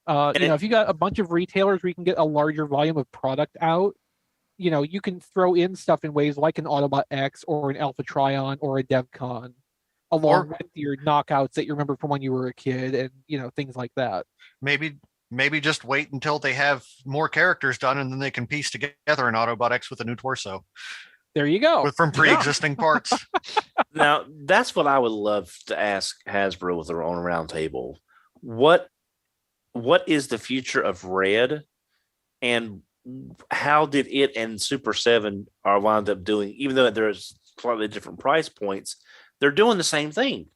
And If you got a bunch of retailers where you can get a larger volume of product out, you can throw in stuff in ways like an Autobot X or an Alpha Trion or a DevCon, along with your knockouts that you remember from when you were a kid, and things like that. Maybe just wait until they have more characters done, and then they can piece together an Autobot X with a new torso There you go. from pre-existing parts. Now, that's what I would love to ask Hasbro with their own roundtable. What is the future of Red, and how did it and Super 7 are wound up doing, even though there's slightly different price points, they're doing the same thing.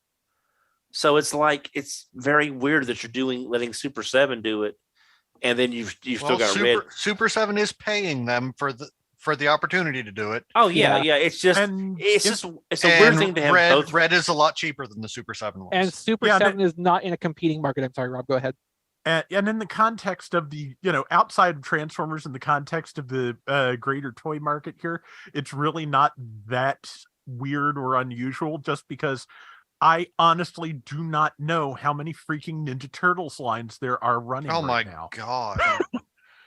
So it's like, it's very weird that you're letting Super 7 do it, and then you've still got Red. Super 7 is paying them for the opportunity to do it. Oh yeah, Yeah. It's just And it's a weird thing to have Red, both. Red is a lot cheaper than the Super 7 ones. And Super Yeah, 7 is not in a competing market. I'm sorry, Rob, go ahead. And in the context of the, outside of Transformers, in the context of the greater toy market here, it's really not that weird or unusual, just because I honestly do not know how many freaking Ninja Turtles lines there are running Oh my right now. god.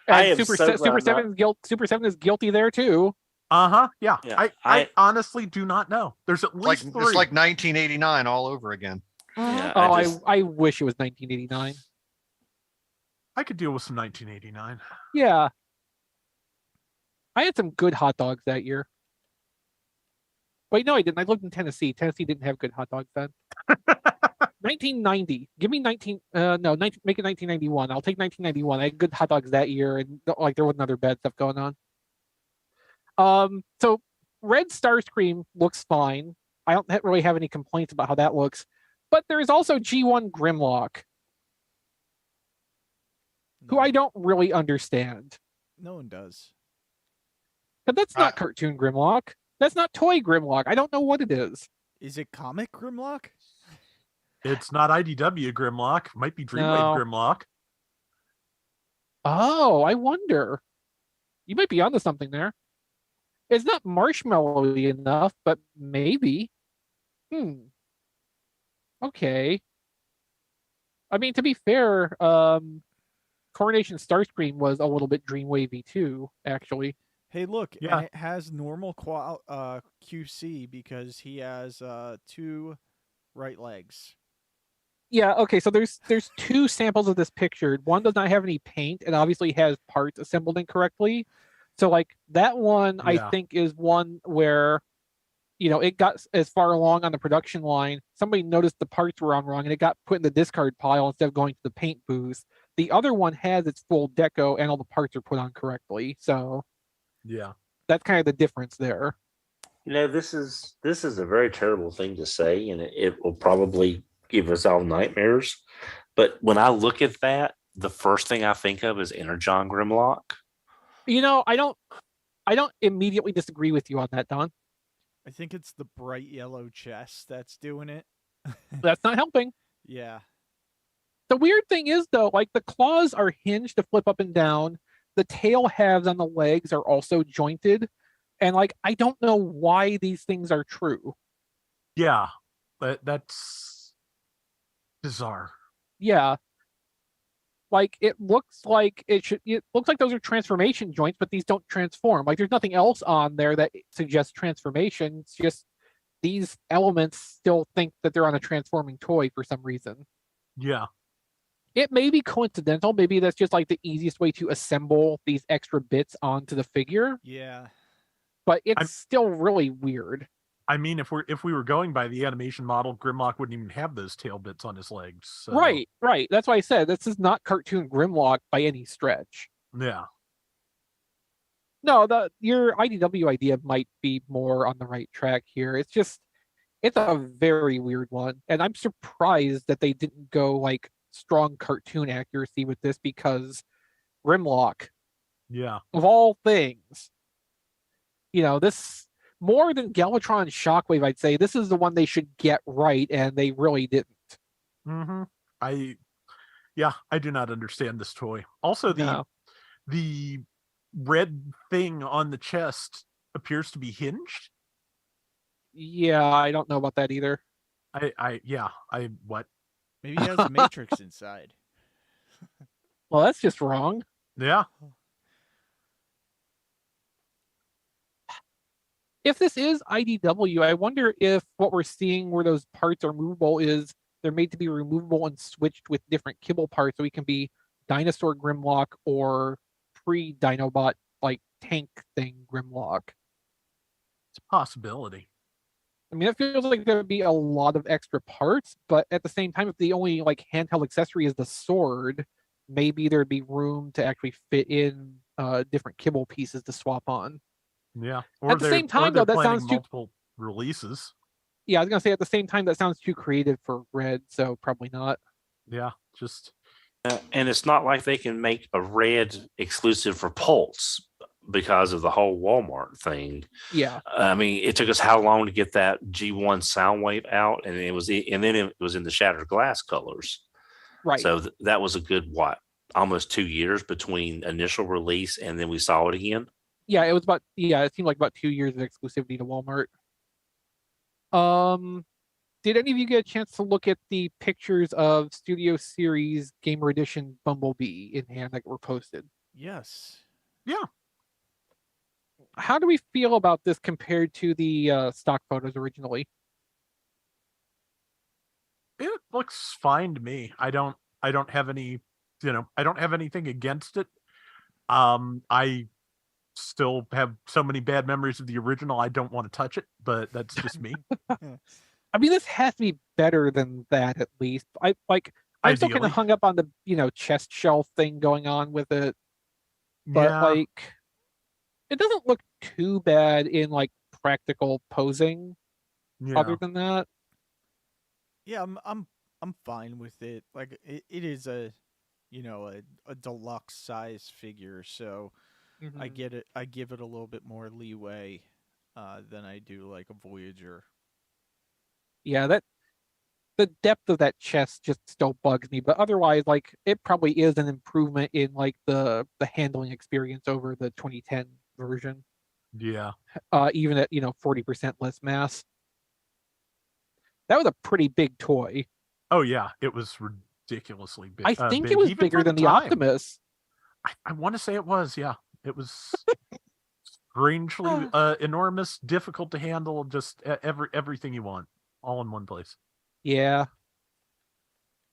I And am so glad Super I'm 7 Super 7 is guilty there too. Uh-huh. Yeah. Yeah, I honestly do not know. There's at Like least it's three. like 1989 all over again. Yeah, I wish it was 1989. I could deal with some 1989. Yeah. I had some good hot dogs that year. Wait, no, I didn't. I lived in Tennessee. Tennessee didn't have good hot dogs then. 1990. Give me 19. No, 19, make it 1991. I'll take 1991. I had good hot dogs that year, and like there wasn't other bad stuff going on. So Red Starscream looks fine. I don't really have any complaints about how that looks. But there is also G1 Grimlock, who I don't really understand. No one does. But that's not cartoon Grimlock. That's not toy Grimlock. I don't know what it is. Is it comic Grimlock? It's not IDW Grimlock. Might be Dreamwave No. Grimlock. Oh, I wonder. You might be onto something there. It's not marshmallowy enough, but maybe. Okay. I mean, to be fair, Coronation Starscream was a little bit dreamwavy too, actually. Hey, look, Yeah. and it has normal QC because he has 2 right legs. Yeah, okay, so there's two samples of this picture. One does not have any paint and obviously has parts assembled incorrectly. So like that one I Yeah. think is one where it got as far along on the production line, somebody noticed the parts were on wrong and it got put in the discard pile instead of going to the paint booth. The other one has its full deco and all the parts are put on correctly. So Yeah. that's kind of the difference there. This is a very terrible thing to say, and it will probably give us all nightmares. But when I look at that, the first thing I think of is Energon Grimlock. I don't immediately disagree with you on that, Don. I think it's the bright yellow chest that's doing it. That's not helping. Yeah. The weird thing is, though, like the claws are hinged to flip up and down. The tail halves on the legs are also jointed. And like, I don't know why these things are true. Yeah. That's bizarre. Yeah. Like it looks like it looks like those are transformation joints, but these don't transform. Like there's nothing else on there that suggests transformation. It's just these elements still think that they're on a transforming toy for some reason. Yeah. It may be coincidental. Maybe that's just like the easiest way to assemble these extra bits onto the figure. Yeah. But it's still really weird. I mean, if we were going by the animation model, Grimlock wouldn't even have those tail bits on his legs. So. Right. That's why I said this is not cartoon Grimlock by any stretch. Yeah. No, your IDW idea might be more on the right track here. It's a very weird one, and I'm surprised that they didn't go like strong cartoon accuracy with this, because Grimlock, yeah, of all things, this more than Galvatron and Shockwave, I'd say this is the one they should get right, and they really didn't. Mm-hmm. I do not understand this toy. Also, the red thing on the chest appears to be hinged. Yeah, I don't know about that either. What? Maybe he has a matrix inside. Well, that's just wrong. Yeah. If this is IDW, I wonder if what we're seeing where those parts are movable is they're made to be removable and switched with different kibble parts, so we can be Dinosaur Grimlock or pre-Dinobot like tank thing Grimlock. It's a possibility. I mean, it feels like there would be a lot of extra parts, but at the same time, if the only like handheld accessory is the sword, maybe there'd be room to actually fit in different kibble pieces to swap on. Yeah. At the same time, though, that sounds too multiple releases. Yeah, I was gonna say at the same time that sounds too creative for R.E.D, so probably not. Yeah, just and it's not like they can make a R.E.D exclusive for Pulse because of the whole Walmart thing. Yeah, I mean, it took us how long to get that G1 Soundwave out, and then it was in the shattered glass colors. Right. So that was a good almost 2 years between initial release and then we saw it again. Yeah, it seemed like about 2 years of exclusivity to Walmart. Did any of you get a chance to look at the pictures of Studio Series Gamer Edition Bumblebee in hand that were posted? Yes. Yeah. How do we feel about this compared to the stock photos originally? It looks fine to me. I don't have any, I don't have anything against it. I still have so many bad memories of the original. I don't want to touch it, but that's just me. I mean, this has to be better than that at least. I'm still kind of hung up on the chest shelf thing going on with it, but it doesn't look too bad in like practical posing. Yeah. Other than that, yeah, I'm fine with it. Like it is a deluxe size figure, so I get it. I give it a little bit more leeway than I do like a Voyager. Yeah, the depth of that chest just still bugs me, but otherwise, like it probably is an improvement in like the handling experience over the 2010 version. Yeah. Even at 40% less mass. That was a pretty big toy. Oh yeah, it was ridiculously big. I think it was bigger than the Optimus. I want to say it was. Yeah, it was strangely enormous, difficult to handle. Just everything you want, all in one place. Yeah.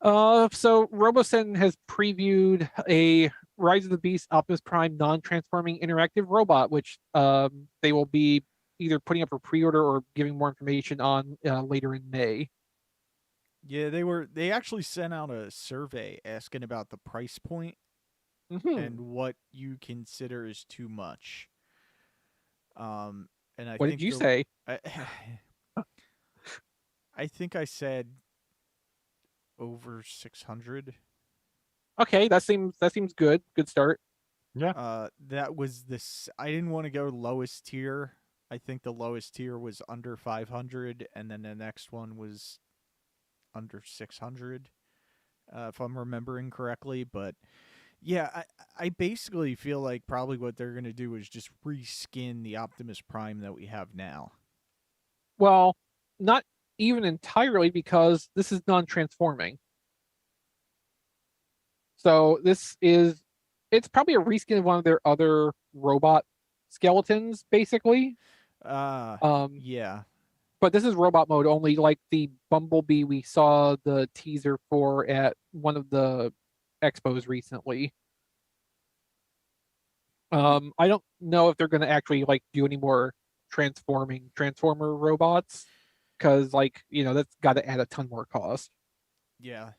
So Robosen has previewed a Rise of the Beasts Optimus Prime non-transforming interactive robot, which they will be either putting up for pre-order or giving more information on later in May. Yeah, they actually sent out a survey asking about the price point and what you consider is too much. And what did you say? I think I said over 600. Okay, that seems good. Good start. Yeah. That was this. I didn't want to go lowest tier. I think the lowest tier was under 500, and then the next one was under 600, if I'm remembering correctly. But yeah, I basically feel like probably what they're going to do is just reskin the Optimus Prime that we have now. Well, not even entirely, because this is non-transforming. So it's probably a reskin of one of their other robot skeletons, basically. Yeah. But this is robot mode only, like the Bumblebee we saw the teaser for at one of the expos recently. I don't know if they're going to actually like do any more Transformer robots, because like that's got to add a ton more cost. Yeah.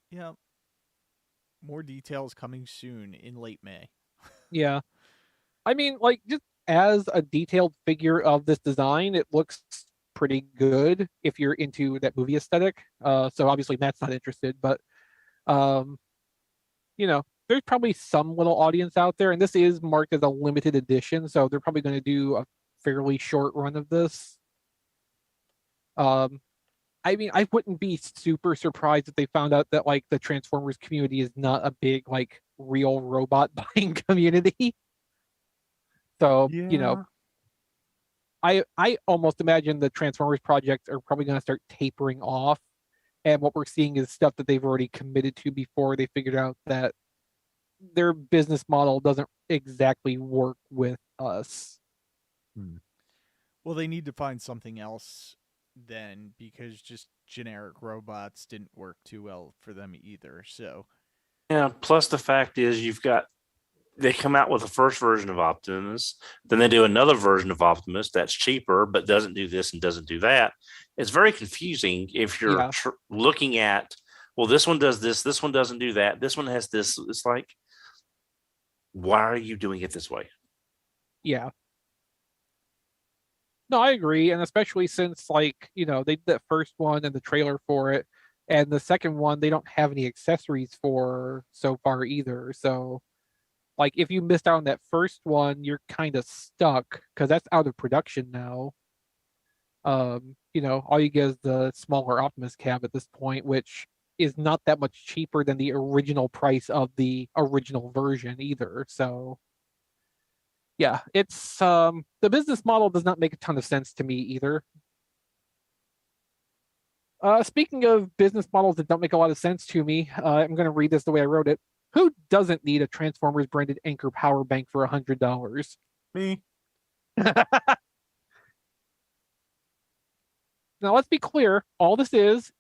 Yeah. More details coming soon in late May. Yeah. I mean, like, just as a detailed figure of this design, it looks pretty good if you're into that movie aesthetic. So obviously Matt's not interested, but there's probably some little audience out there, and this is marked as a limited edition, so they're probably going to do a fairly short run of this. I mean, I wouldn't be super surprised if they found out that like the Transformers community is not a big like real robot buying community. So, I almost imagine the Transformers projects are probably going to start tapering off. And what we're seeing is stuff that they've already committed to before they figured out that their business model doesn't exactly work with us. Well, they need to find something else then, because just generic robots didn't work too well for them either. So, yeah. Plus, the fact is, they come out with the first version of Optimus, then they do another version of Optimus that's cheaper but doesn't do this and doesn't do that. It's very confusing if you're looking at, well, this one does this one doesn't do that, this one has this. It's like, why are you doing it this way? Yeah. No, I agree, and especially since they did that first one and the trailer for it, and the second one they don't have any accessories for so far either. So, like, if you missed out on that first one, you're kind of stuck because that's out of production now. All you get is the smaller Optimus cab at this point, which is not that much cheaper than the original price of the original version either. So, yeah, it's the business model does not make a ton of sense to me either. Speaking of business models that don't make a lot of sense to me, I'm going to read this the way I wrote it. Who doesn't need a Transformers-branded Anker power bank for $100? Me. Now, let's be clear. All this is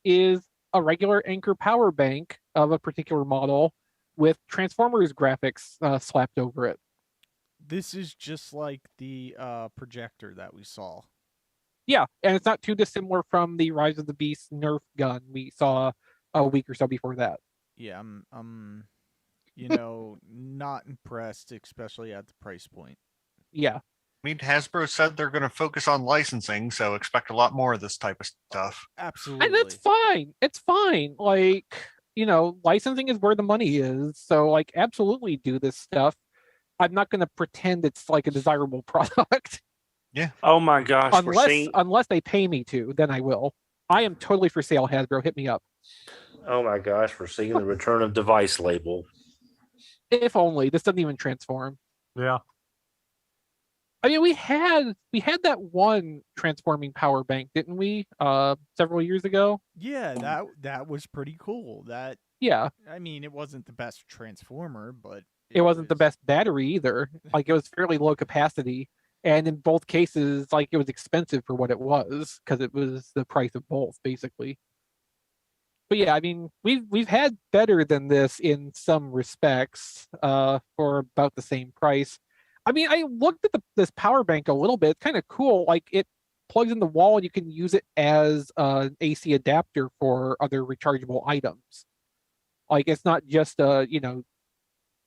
a regular Anker power bank of a particular model with Transformers graphics slapped over it. This is just like the projector that we saw. Yeah, and it's not too dissimilar from the Rise of the Beast Nerf gun we saw a week or so before that. Yeah, I'm not impressed, especially at the price point. Yeah. I mean, Hasbro said they're going to focus on licensing, so expect a lot more of this type of stuff. Absolutely. And that's fine. It's fine. Like, licensing is where the money is. So, like, absolutely do this stuff. I'm not going to pretend it's like a desirable product. Yeah. Oh my gosh. Unless they pay me to, then I will. I am totally for sale, Hasbro. Hit me up. Oh my gosh, we're seeing the return of device label. If only. This doesn't even transform. Yeah. I mean, we had that one transforming power bank, didn't we? Several years ago. Yeah, that was pretty cool. Yeah. I mean, it wasn't the best transformer, but it wasn't the best battery either. Like, it was fairly low capacity, and in both cases, like, it was expensive for what it was because it was the price of both, basically. But yeah, I mean, we've had better than this in some respects for about the same price. I mean, I looked at this power bank a little bit. It's kind of cool. Like, it plugs in the wall and you can use it as an AC adapter for other rechargeable items. Like, it's not just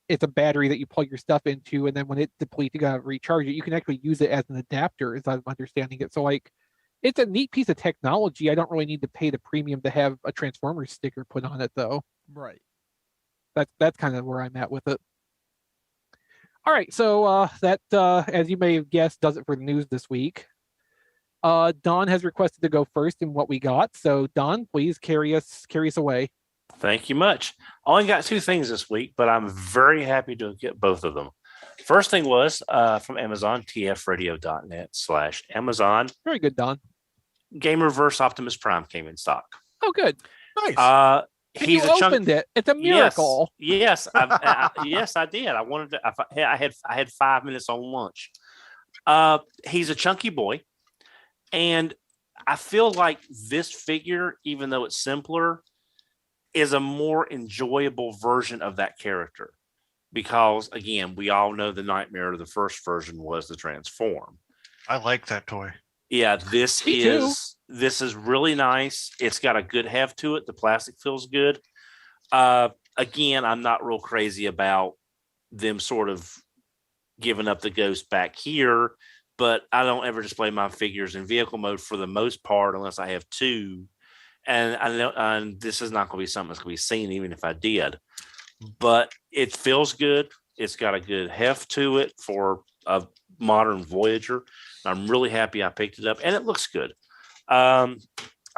it's a battery that you plug your stuff into, and then when it depletes, you gotta recharge it. You can actually use it as an adapter, as I'm understanding it. So, like, it's a neat piece of technology. I don't really need to pay the premium to have a Transformers sticker put on it, though. Right. That's kind of where I'm at with it. All right, so that, as you may have guessed, does it for the news this week. Don has requested to go first in what we got. So, Don, please carry us away. Thank you much. Only got 2 things this week, but I'm very happy to get both of them. First thing was from Amazon, tfradio.net/Amazon. Very good, Don. Gamerverse Optimus Prime came in stock. Oh, good. Nice. And you opened it. It's a miracle. Yes, yes, I did. I wanted to. I had 5 minutes on lunch. He's a chunky boy, and I feel like this figure, even though it's simpler, is a more enjoyable version of that character. Because again, we all know the nightmare of the first version was the transform. I like that toy. Yeah, this is really nice. It's got a good heft to it. The plastic feels good. Again, I'm not real crazy about them sort of giving up the ghost back here, but I don't ever display my figures in vehicle mode for the most part unless I have two. And I know and this is not going to be something that's going to be seen even if I did. But it feels good. It's got a good heft to it for a modern Voyager. I'm really happy I picked it up, and it looks good. I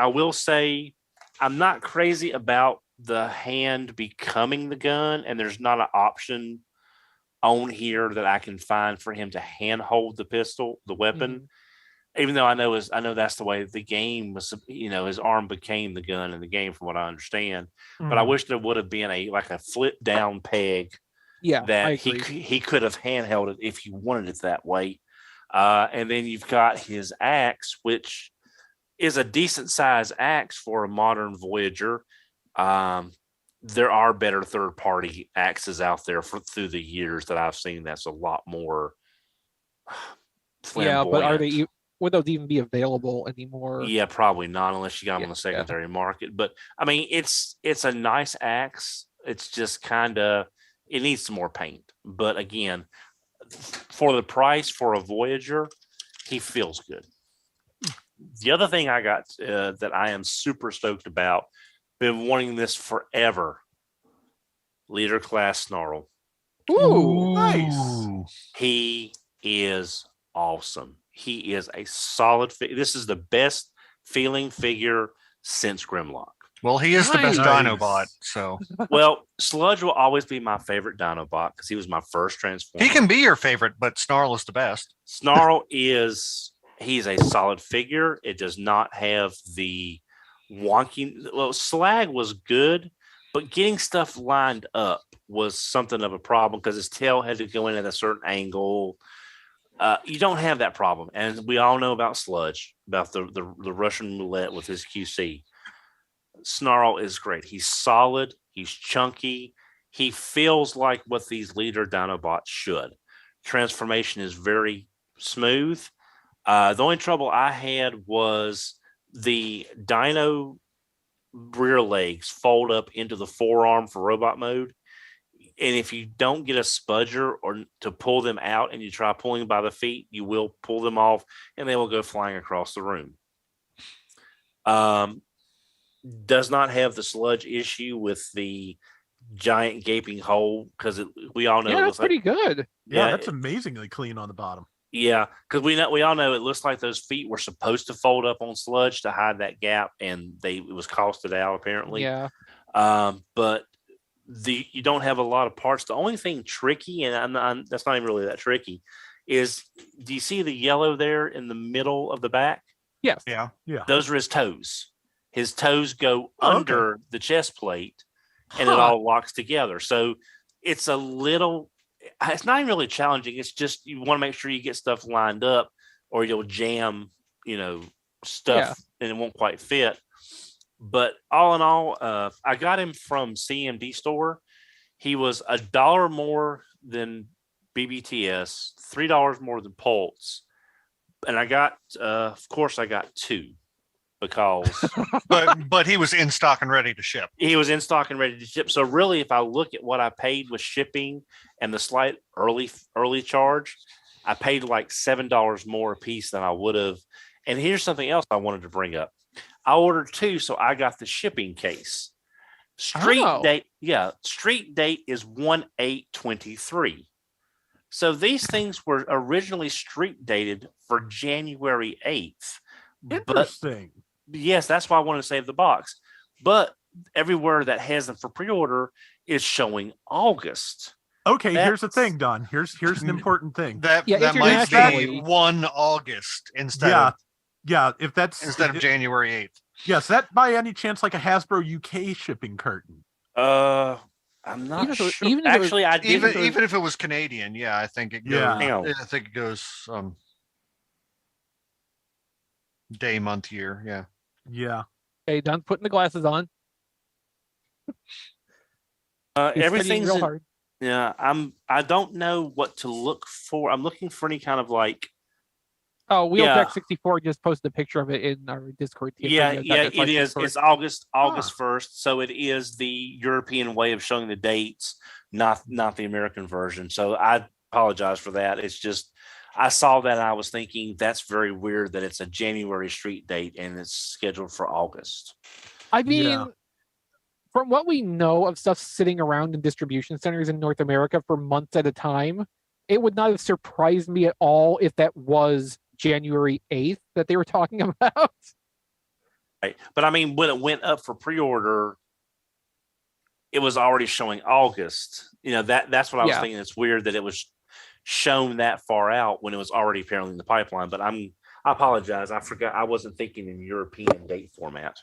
will say I'm not crazy about the hand becoming the gun, and there's not an option on here that I can find for him to hand hold the pistol, the weapon. Even though I know that's the way the game was, his arm became the gun in the game, from what I understand. But I wish there would have been a flip down peg. Yeah, that he could have handheld it if he wanted it that way. And then you've got his axe, which is a decent size axe for a modern Voyager. There are better third party axes out there through the years that I've seen. That's a lot more flamboyant. Yeah, but would those even be available anymore? Yeah, probably not unless you got them on the secondary market. But I mean, it's a nice axe. It's just it needs some more paint. But again, for the price for a Voyager, he feels good. The other thing I got that I am super stoked about, been wanting this forever, Leader Class Snarl. Ooh, nice. He is awesome. He is a solid figure. This is the best feeling figure since Grimlock. Well, he is the best Dinobot, so. Well, Sludge will always be my favorite Dinobot because he was my first Transformer. He can be your favorite, but Snarl is the best. Snarl he's a solid figure. It does not have the wonky. Well, Slag was good, but getting stuff lined up was something of a problem because his tail had to go in at a certain angle. You don't have that problem. And we all know about Sludge, about the Russian roulette with his QC. Snarl is great. He's solid. He's chunky. He feels like what these leader Dinobots should. Transformation is very smooth. The only trouble I had was the Dino rear legs fold up into the forearm for robot mode. And if you don't get a spudger or to pull them out and you try pulling by the feet, you will pull them off and they will go flying across the room. Does not have the Sludge issue with the giant gaping hole because we all know that's pretty good. Yeah, that's amazingly clean on the bottom. Yeah, because we all know it looks like those feet were supposed to fold up on Sludge to hide that gap, and it was costed out apparently. Yeah. But you don't have a lot of parts. The only thing tricky, and that's not even really that tricky, is do you see the yellow there in the middle of the back? Yes. Yeah. Those are his toes. His toes go under the chest plate, and it all locks together. So it's it's not even really challenging. It's just you want to make sure you get stuff lined up, or you'll jam, stuff, and it won't quite fit. But all in all, I got him from CMD store. He was $1 more than BBTS, $3 more than Pulse, and I got, of course, I got two. Because but he was in stock and ready to ship. He was in stock and ready to ship. So really, if I look at what I paid with shipping and the slight early charge, I paid like $7 more a piece than I would have. And here's something else I wanted to bring up. I ordered two, so I got the shipping case. Street date is 1/8/23. So these things were originally street dated for January 8th. Interesting. Yes, that's why I wanted to save the box. But everywhere that has them for pre-order is showing August. Okay, here's the thing, Don. Here's an important thing. That might be 1 August instead of if that's January 8th. Yes, that by any chance like a Hasbro UK shipping carton? I'm not sure. Actually, I didn't. Even if it was Canadian, yeah, I think it goes. Yeah. I think it goes day, month, year. Yeah. Yeah. Okay, done putting the glasses on. He's studying real hard. Yeah, I don't know what to look for. I'm looking for any kind of like. Oh, Wheeljack 64 just posted a picture of it in our Discord. Yeah, it is. It's August 1st, so it is the European way of showing the dates, not the American version. So I apologize for that. It's just I saw that and I was thinking that's very weird that it's a January street date and it's scheduled for August. I mean, from what we know of stuff sitting around in distribution centers in North America for months at a time, it would not have surprised me at all if that was January 8th that they were talking about. Right. But I mean, when it went up for pre-order, it was already showing August. That's what I was thinking. It's weird that it was shown that far out when it was already apparently in the pipeline. But I apologize. I forgot. I wasn't thinking in European date format.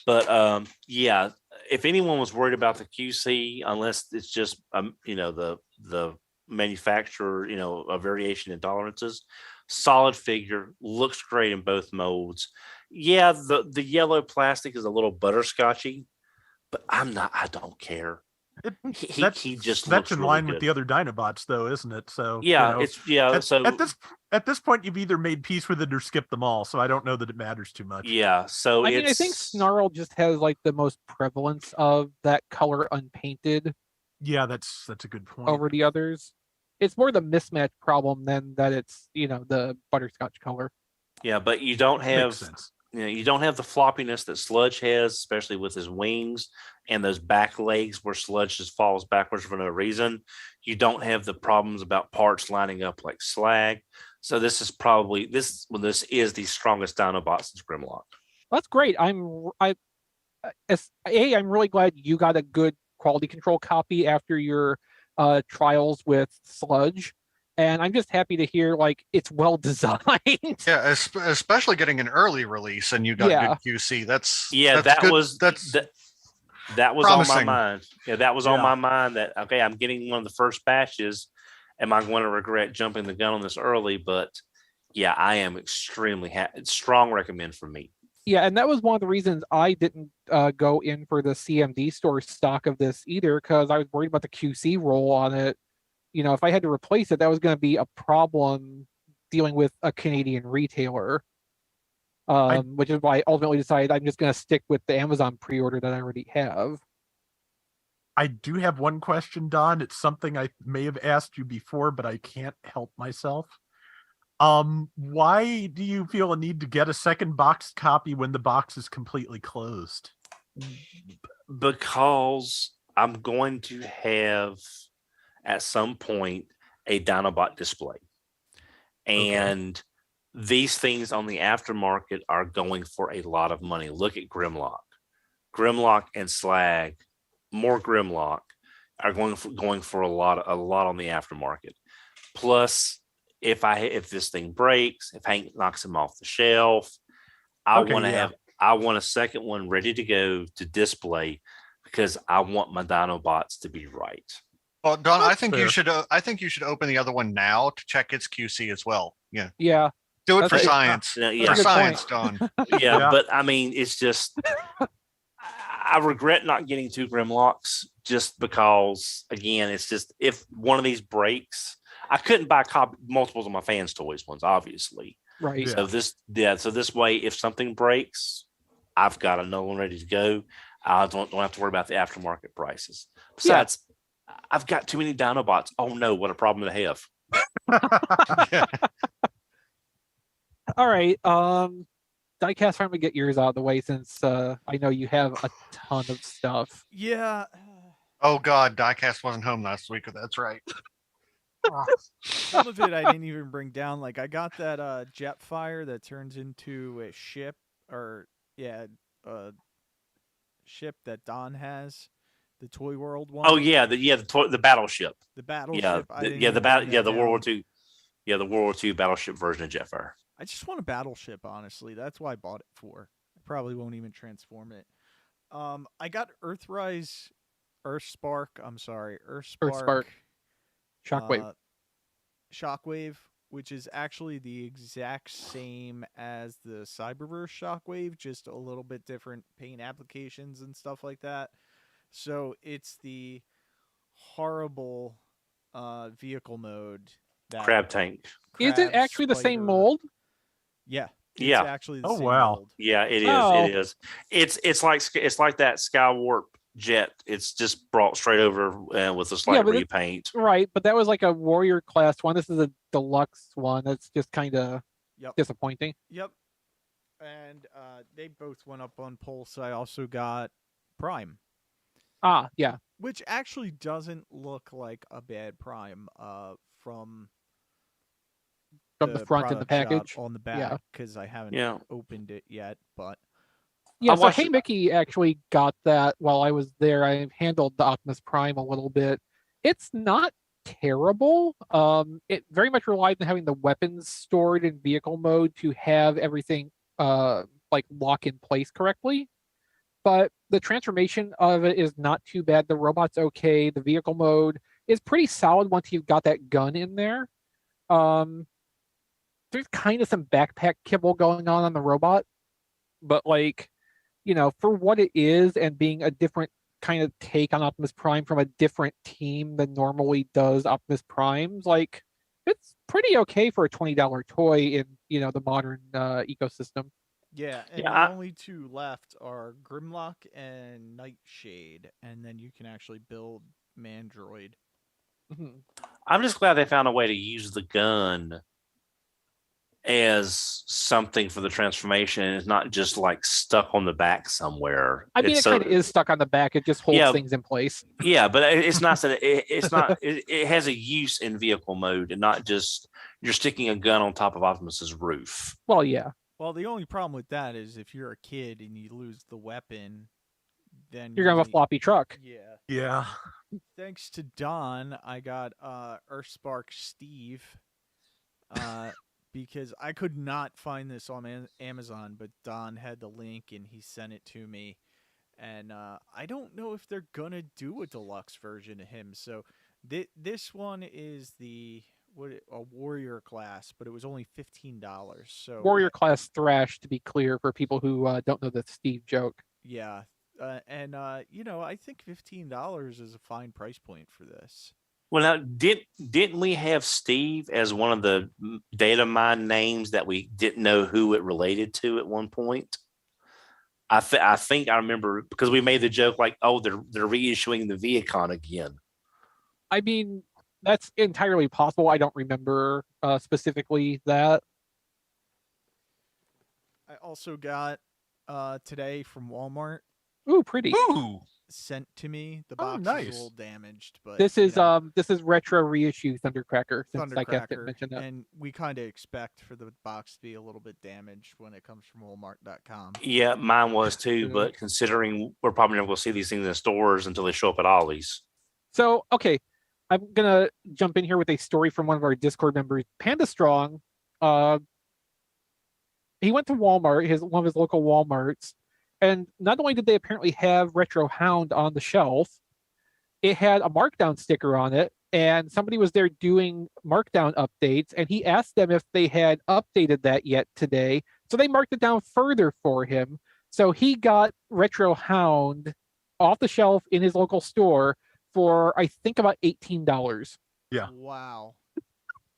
But if anyone was worried about the QC, unless it's just the manufacturer, a variation in tolerances, solid figure, looks great in both molds. Yeah, the yellow plastic is a little butterscotchy, but I don't care. He just that's in line really with the other Dinobots, though, isn't it? So at this point, you've either made peace with it or skipped them all. So I don't know that it matters too much. Yeah, so I think Snarl just has like the most prevalence of that color unpainted. Yeah, that's a good point. Over the others, it's more the mismatch problem than that it's the butterscotch color. Yeah, but you don't have you don't have the floppiness that Sludge has, especially with his wings and those back legs where Sludge just falls backwards for no reason. You don't have the problems about parts lining up like slag. So this is probably this is the strongest Dinobot since Grimlock. That's great. I'm really glad you got a good quality control copy after your trials with Sludge. And I'm just happy to hear it's well designed. Yeah, especially getting an early release and you got good QC. That was promising. On my mind. Yeah, that was on my mind. That okay, I'm getting one of the first batches. Am I going to regret jumping the gun on this early? But yeah, I am extremely happy. Strong recommend for me. Yeah, and that was one of the reasons I didn't go in for the CMD store stock of this either, because I was worried about the QC roll on it. If I had to replace it, that was going to be a problem dealing with a Canadian retailer, which is why I ultimately decided I'm just going to stick with the Amazon pre-order that I already have. I do have one question, Don. It's something I may have asked you before, but I can't help myself. Why do you feel a need to get a second boxed copy when the box is completely closed? Because I'm going to have at some point a Dinobot display. And these things on the aftermarket are going for a lot of money. Look at Grimlock. Grimlock and Slag, more Grimlock, are going for a lot on the aftermarket. Plus, if this thing breaks, if Hank knocks him off the shelf, I want a second one ready to go to display because I want my Dinobots to be right. Well, Don, I think you should open the other one now to check its QC as well. Yeah. Yeah. Do it for science. For science, Don. Yeah, but I mean, it's just I regret not getting 2 Grimlocks just because, again, it's just if one of these breaks, I couldn't buy multiples of my Fans Toys ones, obviously. Right. So this way, if something breaks, I've got another one ready to go. I don't have to worry about the aftermarket prices. Besides, I've got too many Dinobots. Oh no, what a problem to have. All right. Diecast, trying to get yours out of the way since I know you have a ton of stuff. Yeah. Oh God, Diecast wasn't home last week. That's right. Some of it I didn't even bring down. Like I got that Jetfire that turns into a ship, or ship that Don has, the Toy World one. Oh yeah, the battleship. The battleship. The World War II. Yeah, the World War II battleship version of Jetfire. I just want a battleship, honestly. That's why I bought it for. probably won't even transform it. I got Earthspark. I'm sorry, Earthspark. Shockwave. Shockwave, which is actually the exact same as the Cyberverse Shockwave, just a little bit different paint applications and stuff like that. So it's the horrible vehicle mode. Crab tank. Is it actually the same mold? Yeah. It's Yeah. actually the Oh, same wow. mold. Yeah, it is. Oh. It is. It's like that Skywarp jet. It's just brought straight over with a slight but repaint. Right, but that was like a warrior class one. This is a deluxe one. That's just kind of disappointing. Yep. And they both went up on Pulse. I also got Prime. Ah, yeah. Which actually doesn't look like a bad Prime from the front of the product package. shot on the back, because I haven't opened it yet. But yeah, so Hey Mickey actually got that while I was there. I handled the Optimus Prime a little bit. It's not terrible. It very much relied on having the weapons stored in vehicle mode to have everything like lock in place correctly. But the transformation of it is not too bad. The robot's okay. The vehicle mode is pretty solid once you've got that gun in there. There's kind of some backpack kibble going on the robot, but like, for what it is and being a different kind of take on Optimus Prime from a different team than normally does Optimus Primes, like it's pretty okay for a $20 toy in the modern ecosystem. Yeah, and the only two left are Grimlock and Nightshade, and then you can actually build Mandroid. Mm-hmm. I'm just glad they found a way to use the gun as something for the transformation, and it's not just like stuck on the back somewhere. I mean, it kind of is stuck on the back. It just holds things in place. Yeah, but it's not that it's not. It has a use in vehicle mode, and not just you're sticking a gun on top of Optimus's roof. Well, yeah. Well, the only problem with that is if you're a kid and you lose the weapon, then you're gonna have a floppy truck. Yeah. Yeah. Thanks to Don, I got Earthspark Steve. Because I could not find this on Amazon, but Don had the link and he sent it to me. And I don't know if they're gonna do a deluxe version of him. So this one is a warrior class, but it was only $15. So warrior class Thrash, to be clear, for people who don't know the Steve joke. Yeah, and I think $15 is a fine price point for this. Well, now didn't we have Steve as one of the data mine names that we didn't know who it related to at one point? I think I remember, because we made the joke like, oh, they're reissuing the Viacon again. I mean, that's entirely possible. I don't remember specifically that. I also got today from Walmart. Ooh, pretty. Ooh. Sent to me. The box is a little damaged, but this is retro reissue Thundercracker. Since I guess it mentioned that, and we kind of expect for the box to be a little bit damaged when it comes from Walmart.com. Yeah, mine was too. But considering we're probably never going to see these things in stores until they show up at Ollie's. So okay, I'm gonna jump in here with a story from one of our Discord members, Panda Strong. He went to Walmart, one of his local Walmarts. And not only did they apparently have Retro Hound on the shelf, it had a markdown sticker on it, and somebody was there doing markdown updates, and he asked them if they had updated that yet today. So they marked it down further for him. So he got Retro Hound off the shelf in his local store for, I think, about $18. Yeah. Wow.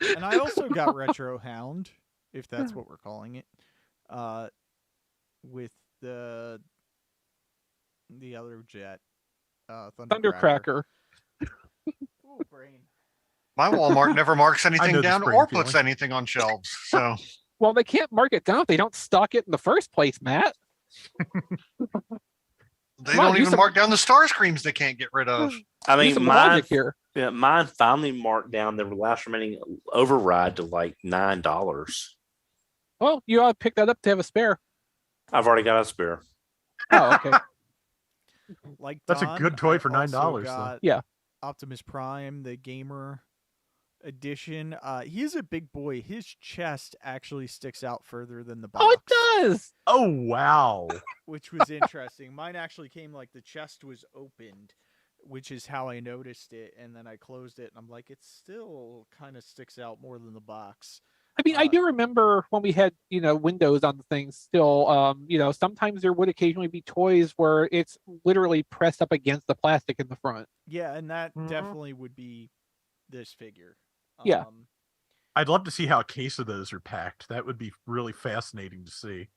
And I also got Retro Hound, if that's what we're calling it, with the other jet, Thundercracker. Ooh, brain. My Walmart never marks anything down or feeling. puts anything on shelves. So, well, they can't mark it down if they don't stock it in the first place, Matt. They don't even mark down the Starscreams they can't get rid of. I mean, mine finally marked down the last remaining override to like $9. Well, you ought to pick that up to have a spare. I've already got a spare. Oh, okay. Like that's Don, a good toy for $9. Got yeah. Optimus Prime, the gamer edition. He is a big boy. His chest actually sticks out further than the box. Oh, it does. Oh wow. Which was interesting. Mine actually came like the chest was opened, which is how I noticed it, and then I closed it, and I'm like, it still kind of sticks out more than the box. I mean, I do remember when we had, windows on the thing still, sometimes there would occasionally be toys where it's literally pressed up against the plastic in the front. Yeah, and that definitely would be this figure. Yeah. I'd love to see how a case of those are packed. That would be really fascinating to see.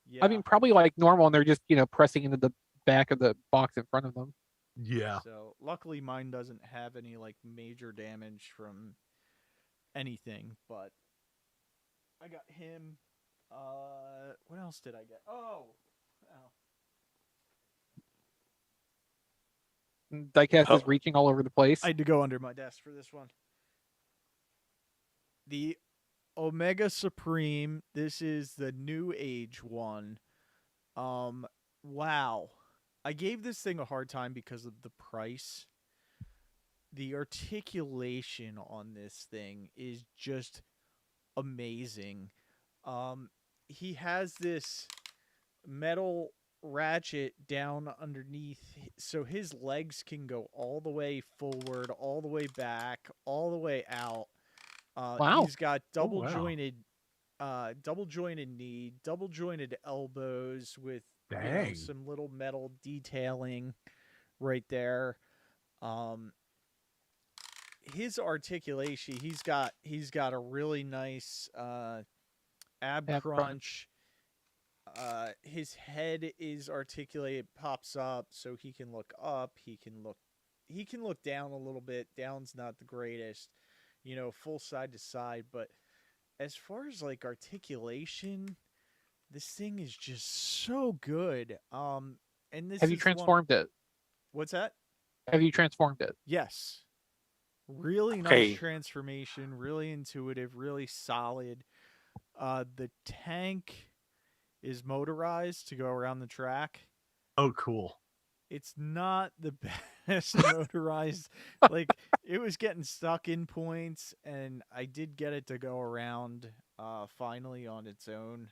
Yeah. I mean, probably like normal, and they're just, pressing into the back of the box in front of them. Yeah. So luckily mine doesn't have any like major damage from anything, but I got him. What else did I get? Oh. Diecast is reaching all over the place. I had to go under my desk for this one. The Omega Supreme. This is the New Age one. Wow. I gave this thing a hard time because of the price. The articulation on this thing is just amazing. He has this metal ratchet down underneath, so his legs can go all the way forward, all the way back, all the way out. Wow. He's got double jointed knee, double jointed elbows with some little metal detailing right there. His articulation, he's got a really nice ab crunch. His head is articulated, pops up, so he can look up. He can look down a little bit. Down's not the greatest, full side to side. But as far as like articulation, this thing is just so good. And this have you transformed it? What's that? Have you transformed it? Yes. Really nice transformation. Really intuitive. Really solid. The tank is motorized to go around the track. Oh, cool. It's not the best motorized. Like, it was getting stuck in points, and I did get it to go around finally on its own.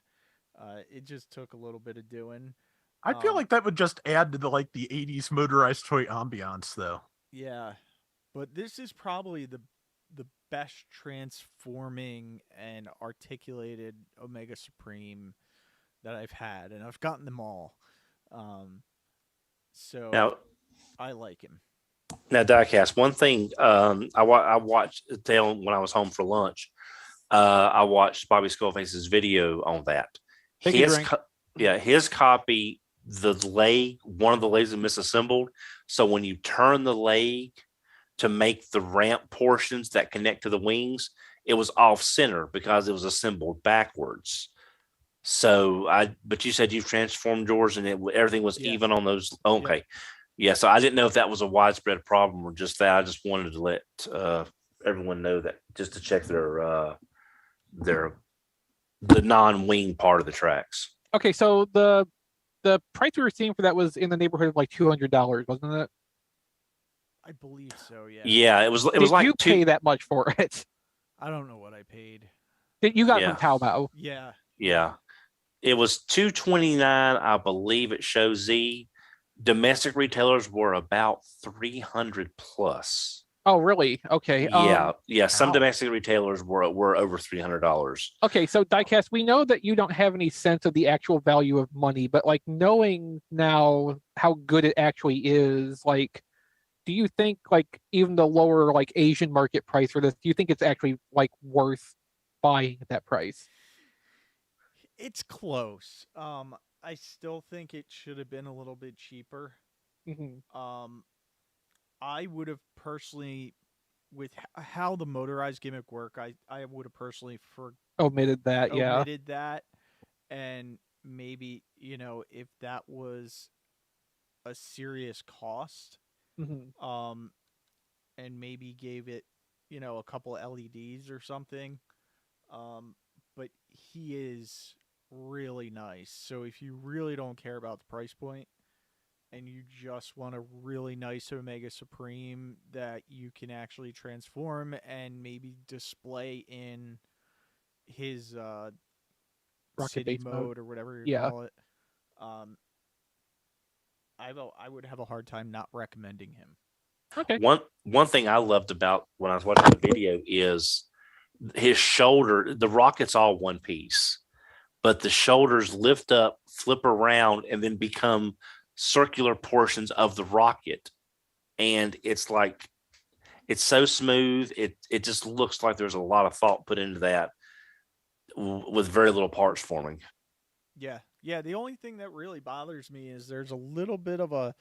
It just took a little bit of doing. I feel like that would just add to the 80s motorized toy ambiance, though. Yeah. But this is probably the best transforming and articulated Omega Supreme that I've had, and I've gotten them all. So now, I like him. Now, Diecast, one thing I watched when I was home for lunch. I watched Bobby Skullface's video on that. His copy, one of the legs is misassembled. So when you turn the leg to make the ramp portions that connect to the wings, it was off center because it was assembled backwards. But you said you've transformed yours and everything was even on those. Okay. Yeah. So I didn't know if that was a widespread problem or just that. I just wanted to let everyone know that, just to check the non-wing part of the tracks. Okay. So the price we were seeing for that was in the neighborhood of like $200, wasn't it? I believe so. Yeah. Yeah. It was Did like you pay that much for it? I don't know what I paid. You got it from Taobao. Yeah. Yeah. It was $229, I believe, at Show Z. Domestic retailers were about 300 plus. Oh, really? Okay. Yeah. Some domestic retailers were over $300. Okay, so Diecast, we know that you don't have any sense of the actual value of money, but like knowing now how good it actually is, like, do you think like even the lower like Asian market price for this, do you think it's actually like worth buying at that price? It's close. I still think it should have been a little bit cheaper. Mm-hmm. I would have personally, with how the motorized gimmick work, I would have personally omitted that. And maybe, if that was a serious cost, and maybe gave it, a couple LEDs or something. But he is really nice. So if you really don't care about the price point, and you just want a really nice Omega Supreme that you can actually transform and maybe display in his Rocket city base mode or whatever you Yeah. call it, I would have a hard time not recommending him. Okay. One thing I loved about when I was watching the video is his shoulder. The rocket's all one piece, but the shoulders lift up, flip around, and then become circular portions of the rocket. And it's like, it's so smooth. It just looks like there's a lot of thought put into that with very little parts forming. Yeah. The only thing that really bothers me is there's a little bit of a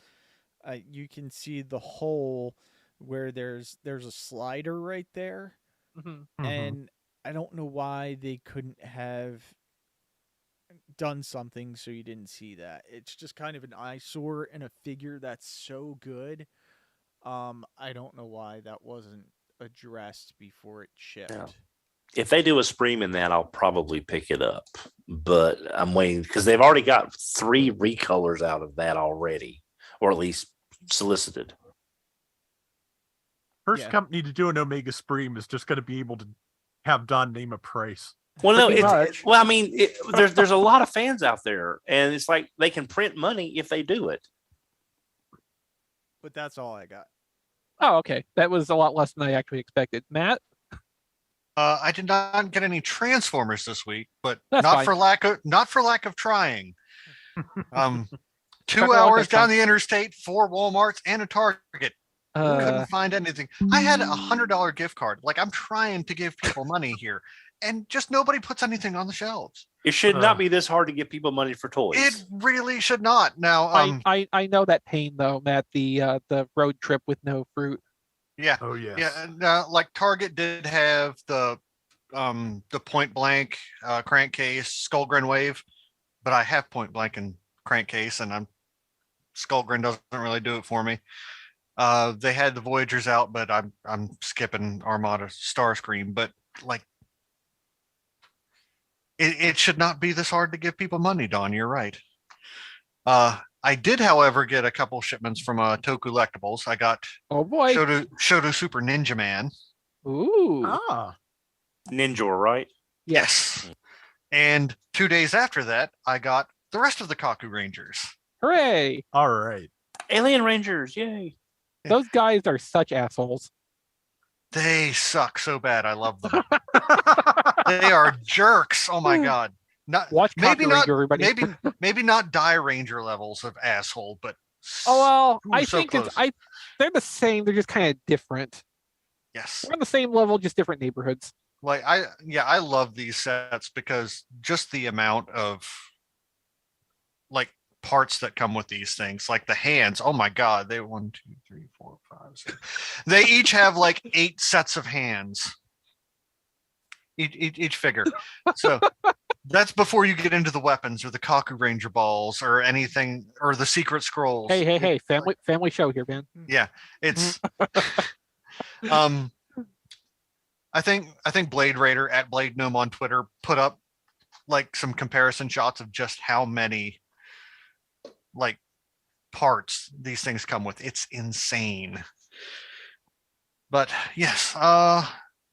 you can see the hole where there's a slider right there, and I don't know why they couldn't have done something so you didn't see that. It's just kind of an eyesore in a figure that's so good. I don't know why that wasn't addressed before it shipped. Yeah. If they do a Supreme in that, I'll probably pick it up. But I'm waiting because they've already got 3 recolors out of that already, or at least solicited. First company to do an Omega Supreme is just going to be able to have Don name a price. Well, no, Pretty much. well, I mean, there's a lot of fans out there, and it's like they can print money if they do it. But that's all I got. Oh, okay. That was a lot less than I actually expected. Matt? I did not get any Transformers this week, but That's not fine. for lack of trying. 2 Trucker hours Outfit down Fun. the interstate, 4 Walmarts and a Target. Couldn't find anything. I had a $100 gift card. Like, I'm trying to give people money here, and just nobody puts anything on the shelves. It should not be this hard to give people money for toys. It really should not. Now, I know that pain though, Matt. The road trip with no fruit. yeah, Oh yes. yeah. And, like Target did have the Point Blank crankcase Skullgrin Wave, but I have Point Blank and crankcase, and Skullgrin doesn't really do it for me. They had the Voyagers out, but I'm skipping Armada Starscream. But like, it should not be this hard to give people money, Don. You're right. I did, however, get a couple shipments from Toku Collectibles. I got Oh boy. Shoto Super Ninja Man. Ooh. Ah. Ninja, right? Yes. And 2 days after that, I got the rest of the Kaku Rangers. Hooray. All right. Alien Rangers, yay! Those guys are such assholes. They suck so bad. I love them. They are jerks. Oh my god. Not Watch maybe Kaku not Ranger, everybody. maybe not Die Ranger levels of asshole, but Oh well, ooh, I so think close. they're the same. They're just kind of different. Yes. They're on the same level, just different neighborhoods. Like I love these sets because just the amount of like parts that come with these things, like the hands. Oh my god, they 1, 2, 3, 4, 5, 6. They each have like 8 sets of hands. Each figure. So that's before you get into the weapons or the Kaku Ranger balls or anything or the secret scrolls. Hey, family show here, man. Yeah, it's I think Blade Raider at Blade Gnome on Twitter put up like some comparison shots of just how many like parts these things come with. It's insane. But yes,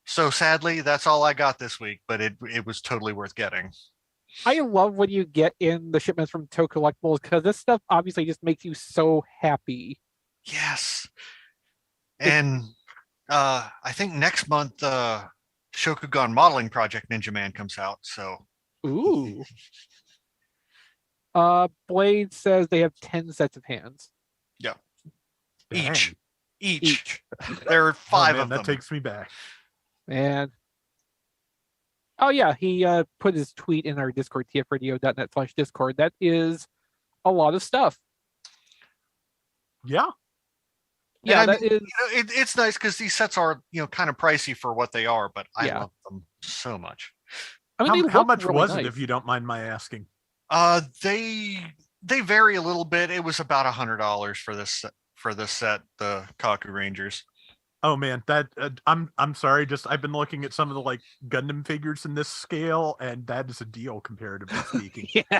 so sadly that's all I got this week, but it was totally worth getting. I love when you get in the shipments from Toku Collectibles because this stuff obviously just makes you so happy. Yes. And I think next month Shokugan Modeling Project Ninja Man comes out, so Ooh. Blade says they have 10 sets of hands. each. Each. There are 5 man, of them. that takes me back. And oh yeah, he put his tweet in our Discord, tfradio.net/Discord. That is a lot of stuff. Yeah. Yeah, And I that mean, is. it's nice because these sets are kind of pricey for what they are, but I Yeah. love them so much. I mean, they How look much really was nice. it, if you don't mind my asking? They vary a little bit. It was about $100 for this set, the Kaku Rangers. Oh man, that I'm sorry. Just I've been looking at some of the like Gundam figures in this scale, and that is a deal comparatively speaking. Yeah.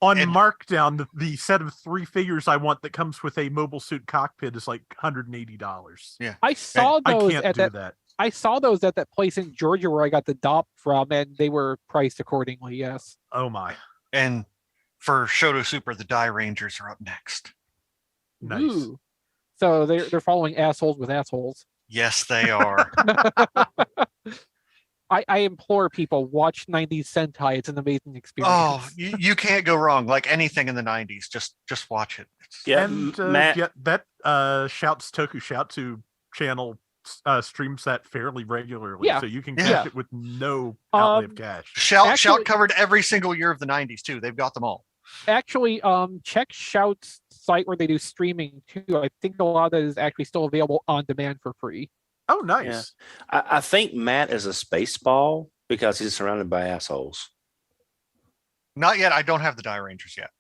On And- Markdown, the set of 3 figures I want that comes with a mobile suit cockpit is like $180. Yeah. I saw I those can't at do that. I saw those at that place in Georgia where I got the DOP from, and they were priced accordingly. Yes. Oh my, And for Shoto Super, the Die Rangers are up next. nice. Ooh. So they're following assholes with assholes. Yes, they are. I implore people, watch 90s Sentai. It's an amazing experience. Oh, you can't go wrong. Like anything in the 90s, just watch it. Yeah, And Matt. yeah, that Shouts Tokushoutsu channel streams that fairly regularly, Yeah. so you can Yeah. catch it with no outlay of cash. Shout Actually- covered every single year of the 90s too. They've got them all. Actually, check Shout's site where they do streaming too. I think a lot of that is actually still available on demand for free. Oh, nice. I think Matt is a space ball because he's surrounded by assholes. Not yet. I don't have the Die Rangers yet.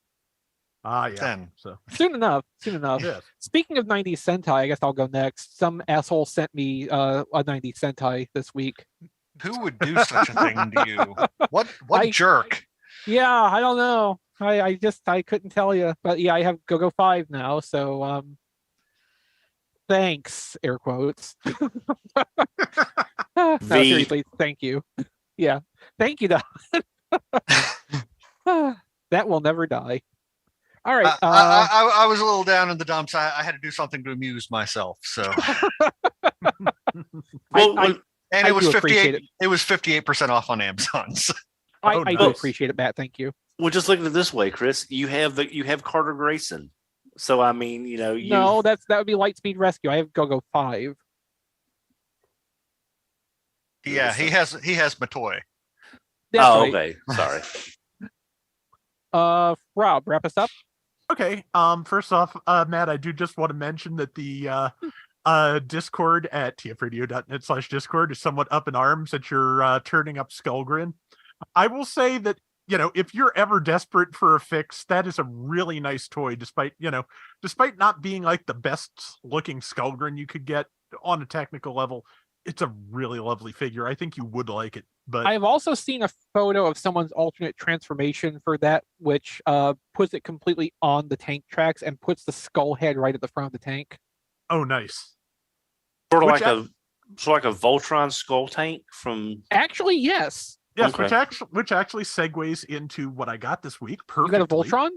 Ah, yeah. Then So Soon enough. Soon enough. yes. Speaking of 90s Sentai, I guess I'll go next. Some asshole sent me a 90s Sentai this week. who would do such a thing to you? What I- jerk? Yeah, I don't know. I couldn't tell you. But yeah, I have Go-Go 5 now, so thanks, air quotes. No, V. seriously, thank you. Yeah. Thank you, Don. That will never die. All right. I was a little down in the dumps. I had to do something to amuse myself. So, Well, I- when- and I it was do appreciate 58. It was 58% off on Amazon. So. I Oh, do nice. appreciate it, Matt. Thank you. well, just look at it this way, Chris. You have Carter Grayson. So I mean, you No, that would be Lightspeed Rescue. I have Go-Go 5. Yeah, he has Matoy. That's oh, right. okay. Sorry. Rob, wrap us up. Okay. First off, Matt, I do just want to mention that the Discord at tfradio.net/Discord is somewhat up in arms at your turning up Skullgrin. I will say that, if you're ever desperate for a fix, that is a really nice toy, despite not being like the best looking Skullgrin you could get on a technical level. It's a really lovely figure. I think you would like it. But I've also seen a photo of someone's alternate transformation for that, which puts it completely on the tank tracks and puts the skull head right at the front of the tank. oh, nice. Sort of Which like a Voltron skull tank from. Actually, yes. Yes, Okay. which actually segues into what I got this week. You got a Voltron?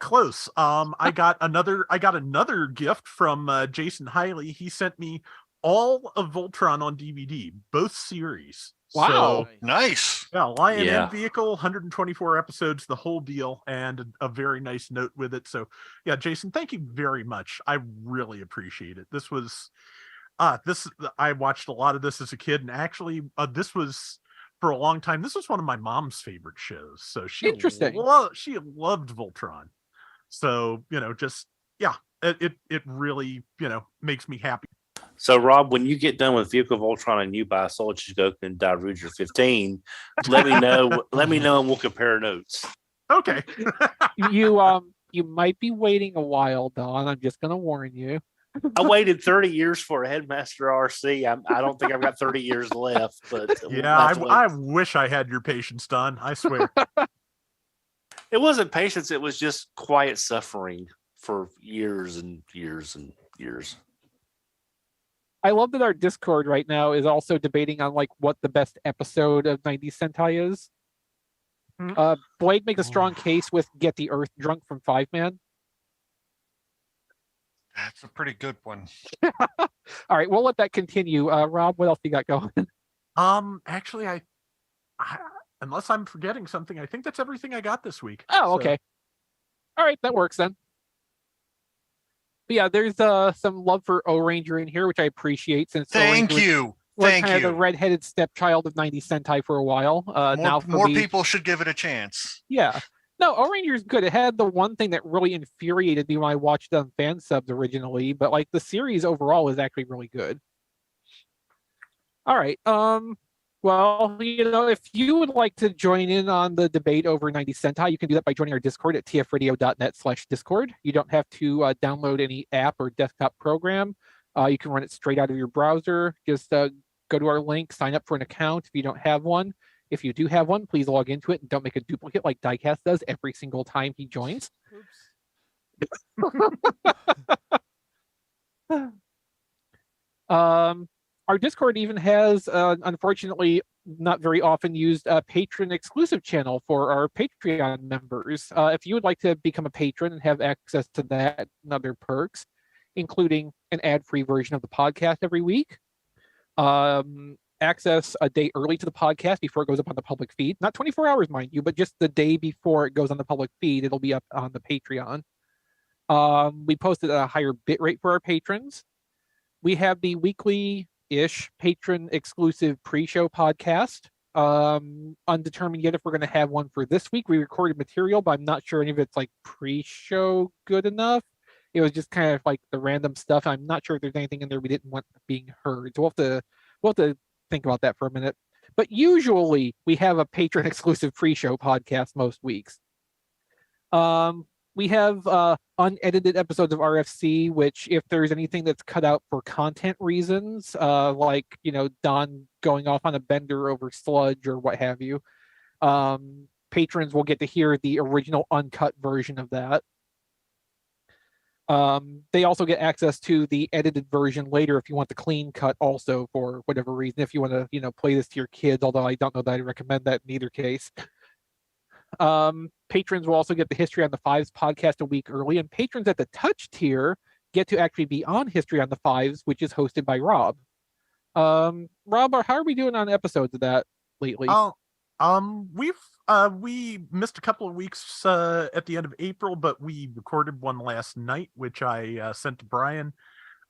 Close. I got another gift from Jason Hiley. He sent me all of Voltron on DVD, both series. Wow. So, Nice. yeah, Lion Yeah. and Vehicle, 124 episodes, the whole deal, and a very nice note with it. So, yeah, Jason, thank you very much. I really appreciate it. This was, I watched a lot of this as a kid, and actually, this was for a long time. This was one of my mom's favorite shows. So she Interesting. she loved Voltron. So it really makes me happy. So Rob, when you get done with Vehicle Voltron and you buy Soul Chigoku and Daruger 15, let me know. Let me know, and we'll compare notes. Okay. You might be waiting a while, Don. I'm just gonna warn you. I waited 30 years for a Headmaster RC. I don't think I've got 30 years left, but we'll Yeah, have to wait. I wish I had your patience, Don. I swear. It wasn't patience. It was just quiet suffering for years and years and years. I love that our Discord right now is also debating on like what the best episode of 90s Sentai is. Hmm. Blade makes a strong case with Get the Earth Drunk from 5-Man. That's a pretty good one. All right, we'll let that continue. Rob, what else you got going? Actually, I unless I'm forgetting something, I think that's everything I got this week. Oh, So, okay. All right, that works then. But yeah, there's some love for O-Ranger in here, which I appreciate since Thank O-Ranger you. was Thank kind of the you. redheaded stepchild of 90s Sentai for a while. Now for More me, people should give it a chance. yeah. No, O-Ranger is good. It had the one thing that really infuriated me when I watched it on fan subs originally, but like the series overall is actually really good. All right. Well, if you would like to join in on the debate over 90 Sentai, you can do that by joining our Discord at tfradio.net/Discord. You don't have to download any app or desktop program. You can run it straight out of your browser. Just go to our link, sign up for an account if you don't have one. If you do have one, please log into it and don't make a duplicate like Diecast does every single time he joins. Our Discord even has, unfortunately, not very often used a patron exclusive channel for our Patreon members. If you would like to become a patron and have access to that and other perks, including an ad-free version of the podcast every week, access a day early to the podcast before it goes up on the public feed, not 24 hours, mind you, but just the day before it goes on the public feed, it'll be up on the Patreon. We posted a higher bit rate for our patrons. We have the weekly-ish patron exclusive pre-show podcast. Undetermined yet if we're going to have one for this week. We recorded material, but I'm not sure any of it's like pre-show good enough. It was just kind of like the random stuff. I'm not sure if there's anything in there we didn't want being heard. So we'll have to think about that for a minute. But usually we have a patron exclusive pre-show podcast most weeks. We have unedited episodes of RFC, which if there's anything that's cut out for content reasons, like, Don going off on a bender over sludge or what have you, patrons will get to hear the original uncut version of that. They also get access to the edited version later if you want the clean cut also for whatever reason, if you want to, play this to your kids, although I don't know that I recommend that in either case. Patrons will also get the History on the Fives podcast a week early, and patrons at the Touch tier get to actually be on History on the Fives, which is hosted by Rob. Rob, how are we doing on episodes of that lately? We missed a couple of weeks at the end of April, but we recorded one last night, which I sent to Brian.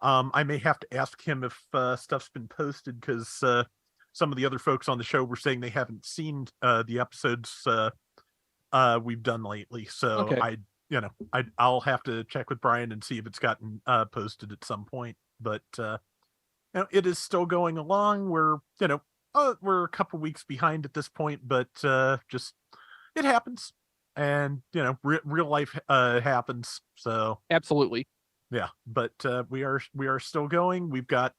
I may have to ask him if stuff's been posted, because some of the other folks on the show were saying they haven't seen the episodes we've done lately. So okay. I'll have to check with Brian and see if it's gotten posted at some point. But it is still going along. We're a couple weeks behind at this point, but just it happens, and real life happens. So absolutely, yeah. But we are still going. We've got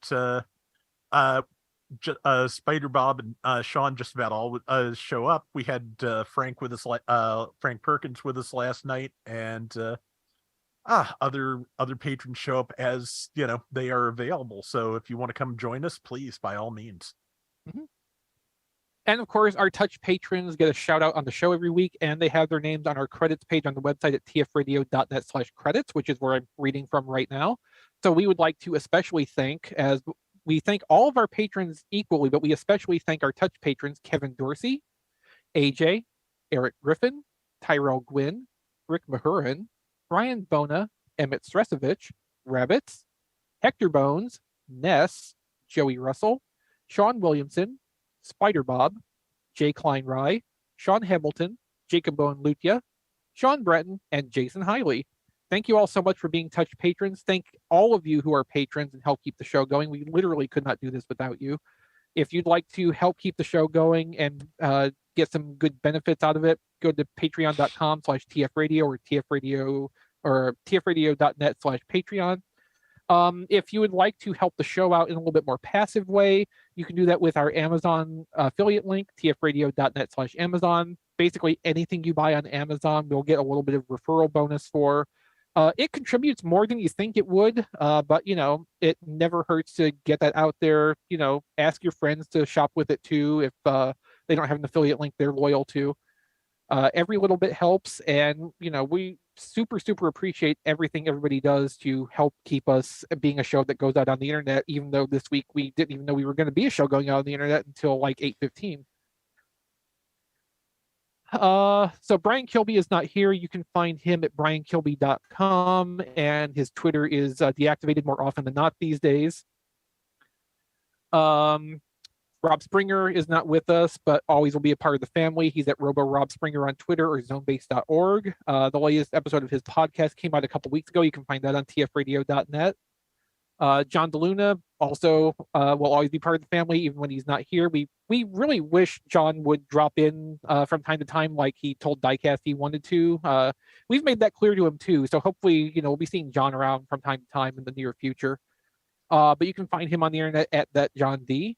Spider Bob and Sean just about all show up. We had Frank with us, Frank Perkins with us last night, and other patrons show up as they are available. So if you want to come join us, please, by all means. Mm-hmm. And of course, our Touch patrons get a shout out on the show every week, and they have their names on our credits page on the website at tfradio.net/credits, which is where I'm reading from right now. So we would like to especially thank, as we thank all of our patrons equally, but we especially thank our Touch patrons, Kevin Dorsey, AJ, Eric Griffin, Tyrell Gwynn, Rick Mahurin, Brian Bona, Emmett Stresovich, Rabbits, Hector Bones, Ness, Joey Russell, Sean Williamson, Spider Bob, Jay Klein Rye, Sean Hamilton, Jacob Owen Lutia, Sean Breton, and Jason Hiley. Thank you all so much for being Touch patrons. Thank all of you who are patrons and help keep the show going. We literally could not do this without you. If you'd like to help keep the show going and get some good benefits out of it, go to patreon.com/tfradio or tfradio or tfradio.net/Patreon. If you would like to help the show out in a little bit more passive way, you can do that with our Amazon affiliate link, tfradio.net/Amazon. Basically, anything you buy on Amazon, we'll get a little bit of referral bonus for. It contributes more than you think it would, but it never hurts to get that out there. Ask your friends to shop with it too if they don't have an affiliate link they're loyal to. Every little bit helps, and we super appreciate everything everybody does to help keep us being a show that goes out on the internet, even though this week we didn't even know we were going to be a show going out on the internet until like 8:15. So Brian Kilby is not here. You can find him at briankilby.com, and his Twitter is deactivated more often than not these days. Rob Springer is not with us, but always will be a part of the family. He's at Rob Springer on Twitter or zonebase.org. The latest episode of his podcast came out a couple weeks ago. You can find that on tfradio.net. John DeLuna also will always be part of the family, even when he's not here. We really wish John would drop in from time to time, like he told Diecast he wanted to. We've made that clear to him too, so hopefully, we'll be seeing John around from time to time in the near future. But you can find him on the internet at that John D.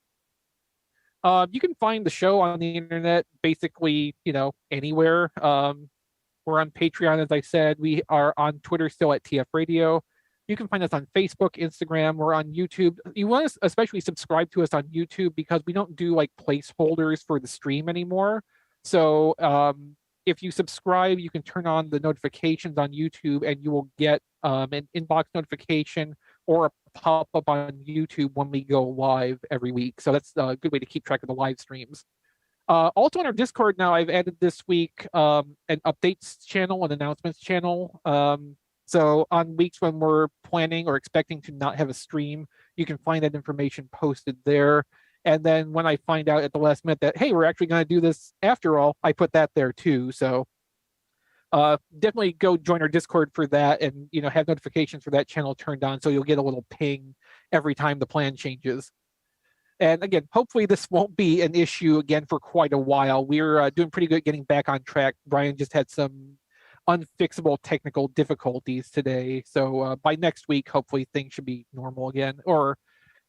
You can find the show on the internet basically, anywhere. We're on Patreon, as I said. We are on Twitter still at TF Radio. You can find us on Facebook, Instagram. We're on YouTube. You want to especially subscribe to us on YouTube because we don't do like placeholders for the stream anymore. So if you subscribe, you can turn on the notifications on YouTube and you will get an inbox notification or a pop-up on YouTube when we go live every week. So that's a good way to keep track of the live streams. Also on our Discord now, I've added this week an updates channel, an announcements channel. So on weeks when we're planning or expecting to not have a stream, you can find that information posted there. And then when I find out at the last minute that, hey, we're actually going to do this after all, I put that there too. So definitely go join our Discord for that and, have notifications for that channel turned on. So you'll get a little ping every time the plan changes. And again, hopefully this won't be an issue again for quite a while. We're doing pretty good getting back on track. Brian just had some unfixable technical difficulties today. So by next week, hopefully things should be normal again, or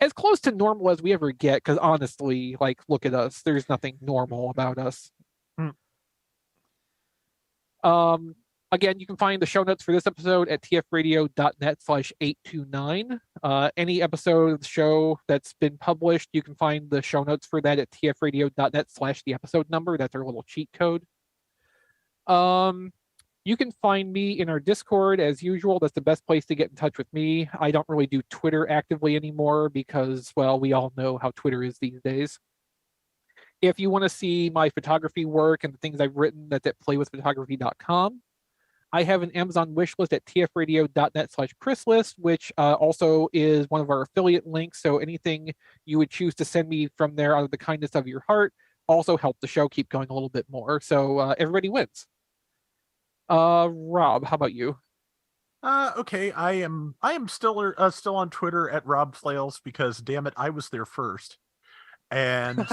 as close to normal as we ever get. Because honestly, look at us. There's nothing normal about us. Again, you can find the show notes for this episode at tfradio.net/829. Any episode of the show that's been published, you can find the show notes for that at tfradio.net/the episode number. That's our little cheat code. You can find me in our Discord as usual. That's the best place to get in touch with me. I don't really do Twitter actively anymore because, well, we all know how Twitter is these days. If you want to see my photography work and the things I've written, that's at playwithphotography.com. I have an Amazon wish list at tfradio.net/chrislist, which also is one of our affiliate links. So anything you would choose to send me from there out of the kindness of your heart also help the show keep going a little bit more. So everybody wins. Rob, how about you? Okay, I am still on Twitter at Rob Flails because damn it, I was there first. And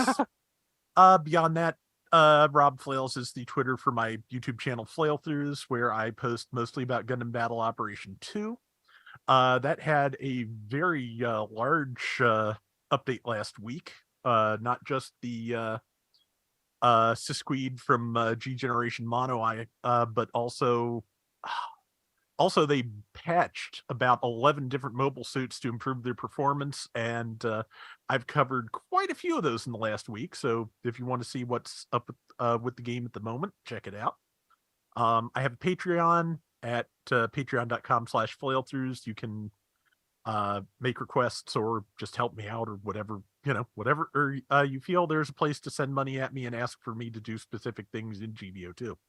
beyond that, Rob Flails is the Twitter for my YouTube channel Flail Throughs, where I post mostly about Gundam Battle Operation 2. That had a very large update last week. Not just the Sisqueed from G Generation Mono, but also they patched about 11 different mobile suits to improve their performance, and I've covered quite a few of those in the last week. So if you want to see what's up with the game at the moment, check it out. I have a Patreon at patreon.com/flailthroughs. You can make requests or just help me out or whatever, whatever you feel. There's a place to send money at me and ask for me to do specific things in GBO too.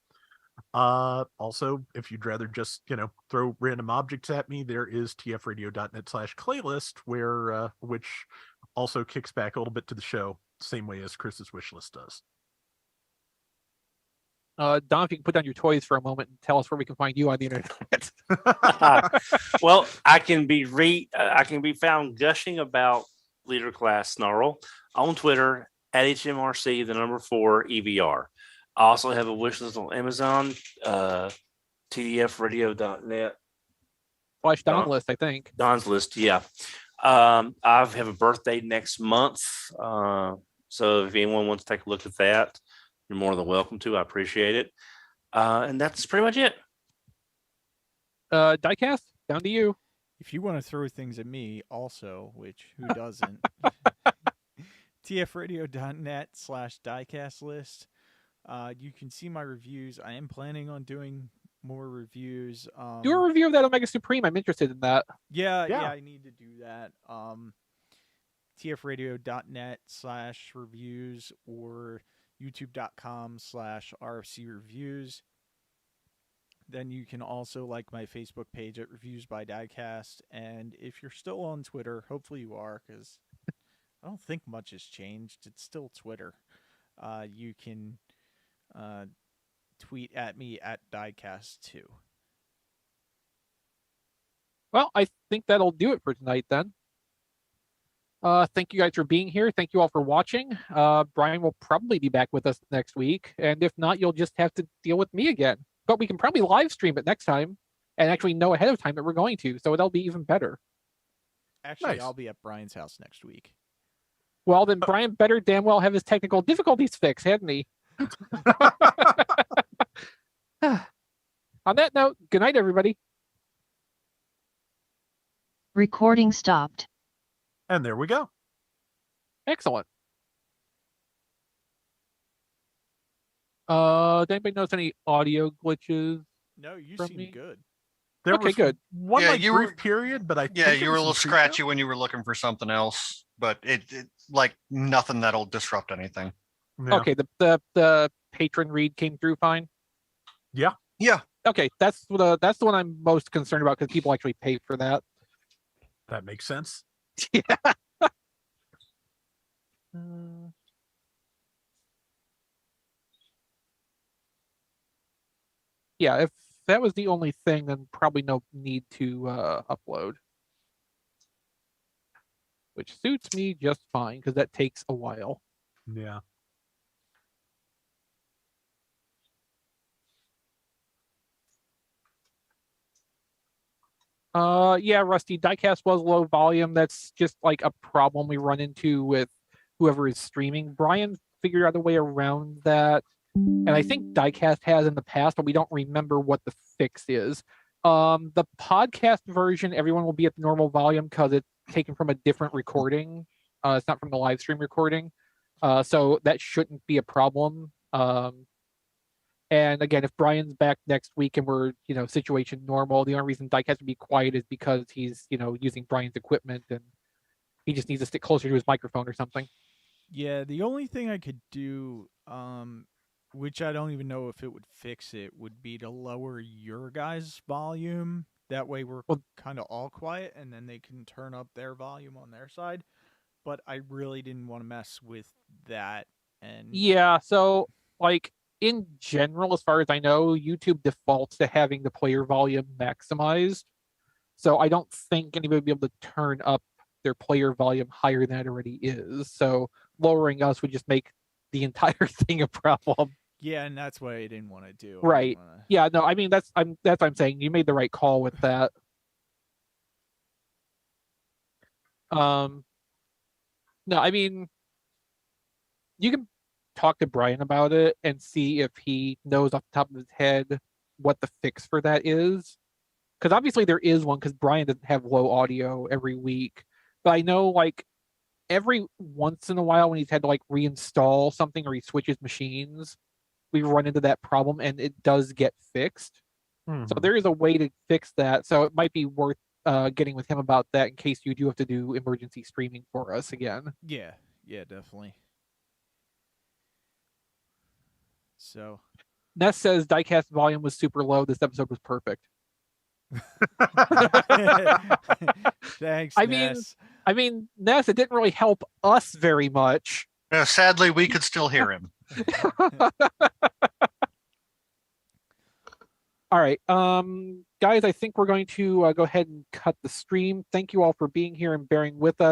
Also, if you'd rather just, throw random objects at me, there is tfradio.net/claylist, where which also kicks back a little bit to the show, same way as Chris's wish list does. Don, if you can put down your toys for a moment and tell us where we can find you on the internet. Well, I can be found gushing about Leader Class Snarl on Twitter at HMRC, the number 4 EVR. I also have a wish list on Amazon, tdfradio.net. Don list, I think. Don's list, yeah. I have a birthday next month. So if anyone wants to take a look at that, you're more than welcome to. I appreciate it. And that's pretty much it. Diecast, down to you. If you want to throw things at me also, which who doesn't, tfradio.net/diecast list. You can see my reviews. I am planning on doing more reviews. Do a review of that Omega Supreme. I'm interested in that. Yeah, I need to do that. tfradio.net/reviews or youtube.com/rfcreviews. Then you can also like my Facebook page at Reviews by Diecast. And if you're still on Twitter, hopefully you are, because I don't think much has changed. It's still Twitter. You can tweet at me at Diecast2. Well, I think that'll do it for tonight then. Thank you guys for being here. Thank you all for watching. Brian will probably be back with us next week. And if not, you'll just have to deal with me again. But we can probably live stream it next time and actually know ahead of time that we're going to. So that'll be even better. Actually, Nice. I'll be at Brian's house next week. Well, then Brian better damn well have his technical difficulties fixed, hadn't he? On that note, good night, everybody. Recording stopped. And there we go. Excellent. Did anybody notice any audio glitches? No, you From seem me? good. There Okay, was good. one Yeah, like you brief were- period, but I Yeah, think it you were a was little in pre-show. scratchy when you were looking for something else, but it like nothing that'll disrupt anything. Yeah. Okay, the patron read came through fine. Yeah. Okay, that's the one I'm most concerned about because people actually pay for that. That makes sense. Yeah. Yeah, if that was the only thing, then probably no need to upload. Which suits me just fine, because that takes a while. Yeah. Yeah, Rusty, diecast was low volume. That's just like a problem we run into with whoever is streaming. Brian figured out a way around that. And I think diecast has in the past, but we don't remember what the fix is. The podcast version, everyone will be at the normal volume because it's taken from a different recording. It's not from the live stream recording. So that shouldn't be a problem. And again, if Brian's back next week and we're, situation normal, the only reason diecast would be quiet is because he's, using Brian's equipment and he just needs to stick closer to his microphone or something. Yeah, the only thing I could do, which I don't even know if it would fix it, would be to lower your guys' volume. That way we're kind of all quiet, and then they can turn up their volume on their side. But I really didn't want to mess with that. And Yeah, so like in general, as far as I know, YouTube defaults to having the player volume maximized. So I don't think anybody would be able to turn up their player volume higher than it already is. So lowering us would just make the entire thing a problem. yeah, and that's what I didn't want to do. Right. Yeah, no, I mean that's what I'm saying. You made the right call with that. No, I mean you can talk to Brian about it and see if he knows off the top of his head what the fix for that is. Because obviously there is one because Brian doesn't have low audio every week. But I know like every once in a while when he's had to like reinstall something or he switches machines, we run into that problem and it does get fixed. So there is a way to fix that. So it might be worth getting with him about that in case you do have to do emergency streaming for us again. Yeah, definitely. So Ness says diecast volume was super low. This episode was perfect. thanks. I Ness. mean, Ness, it didn't really help us very much. Sadly, we could still hear him. All right, guys, I think we're going to go ahead and cut the stream. Thank you all for being here and bearing with us.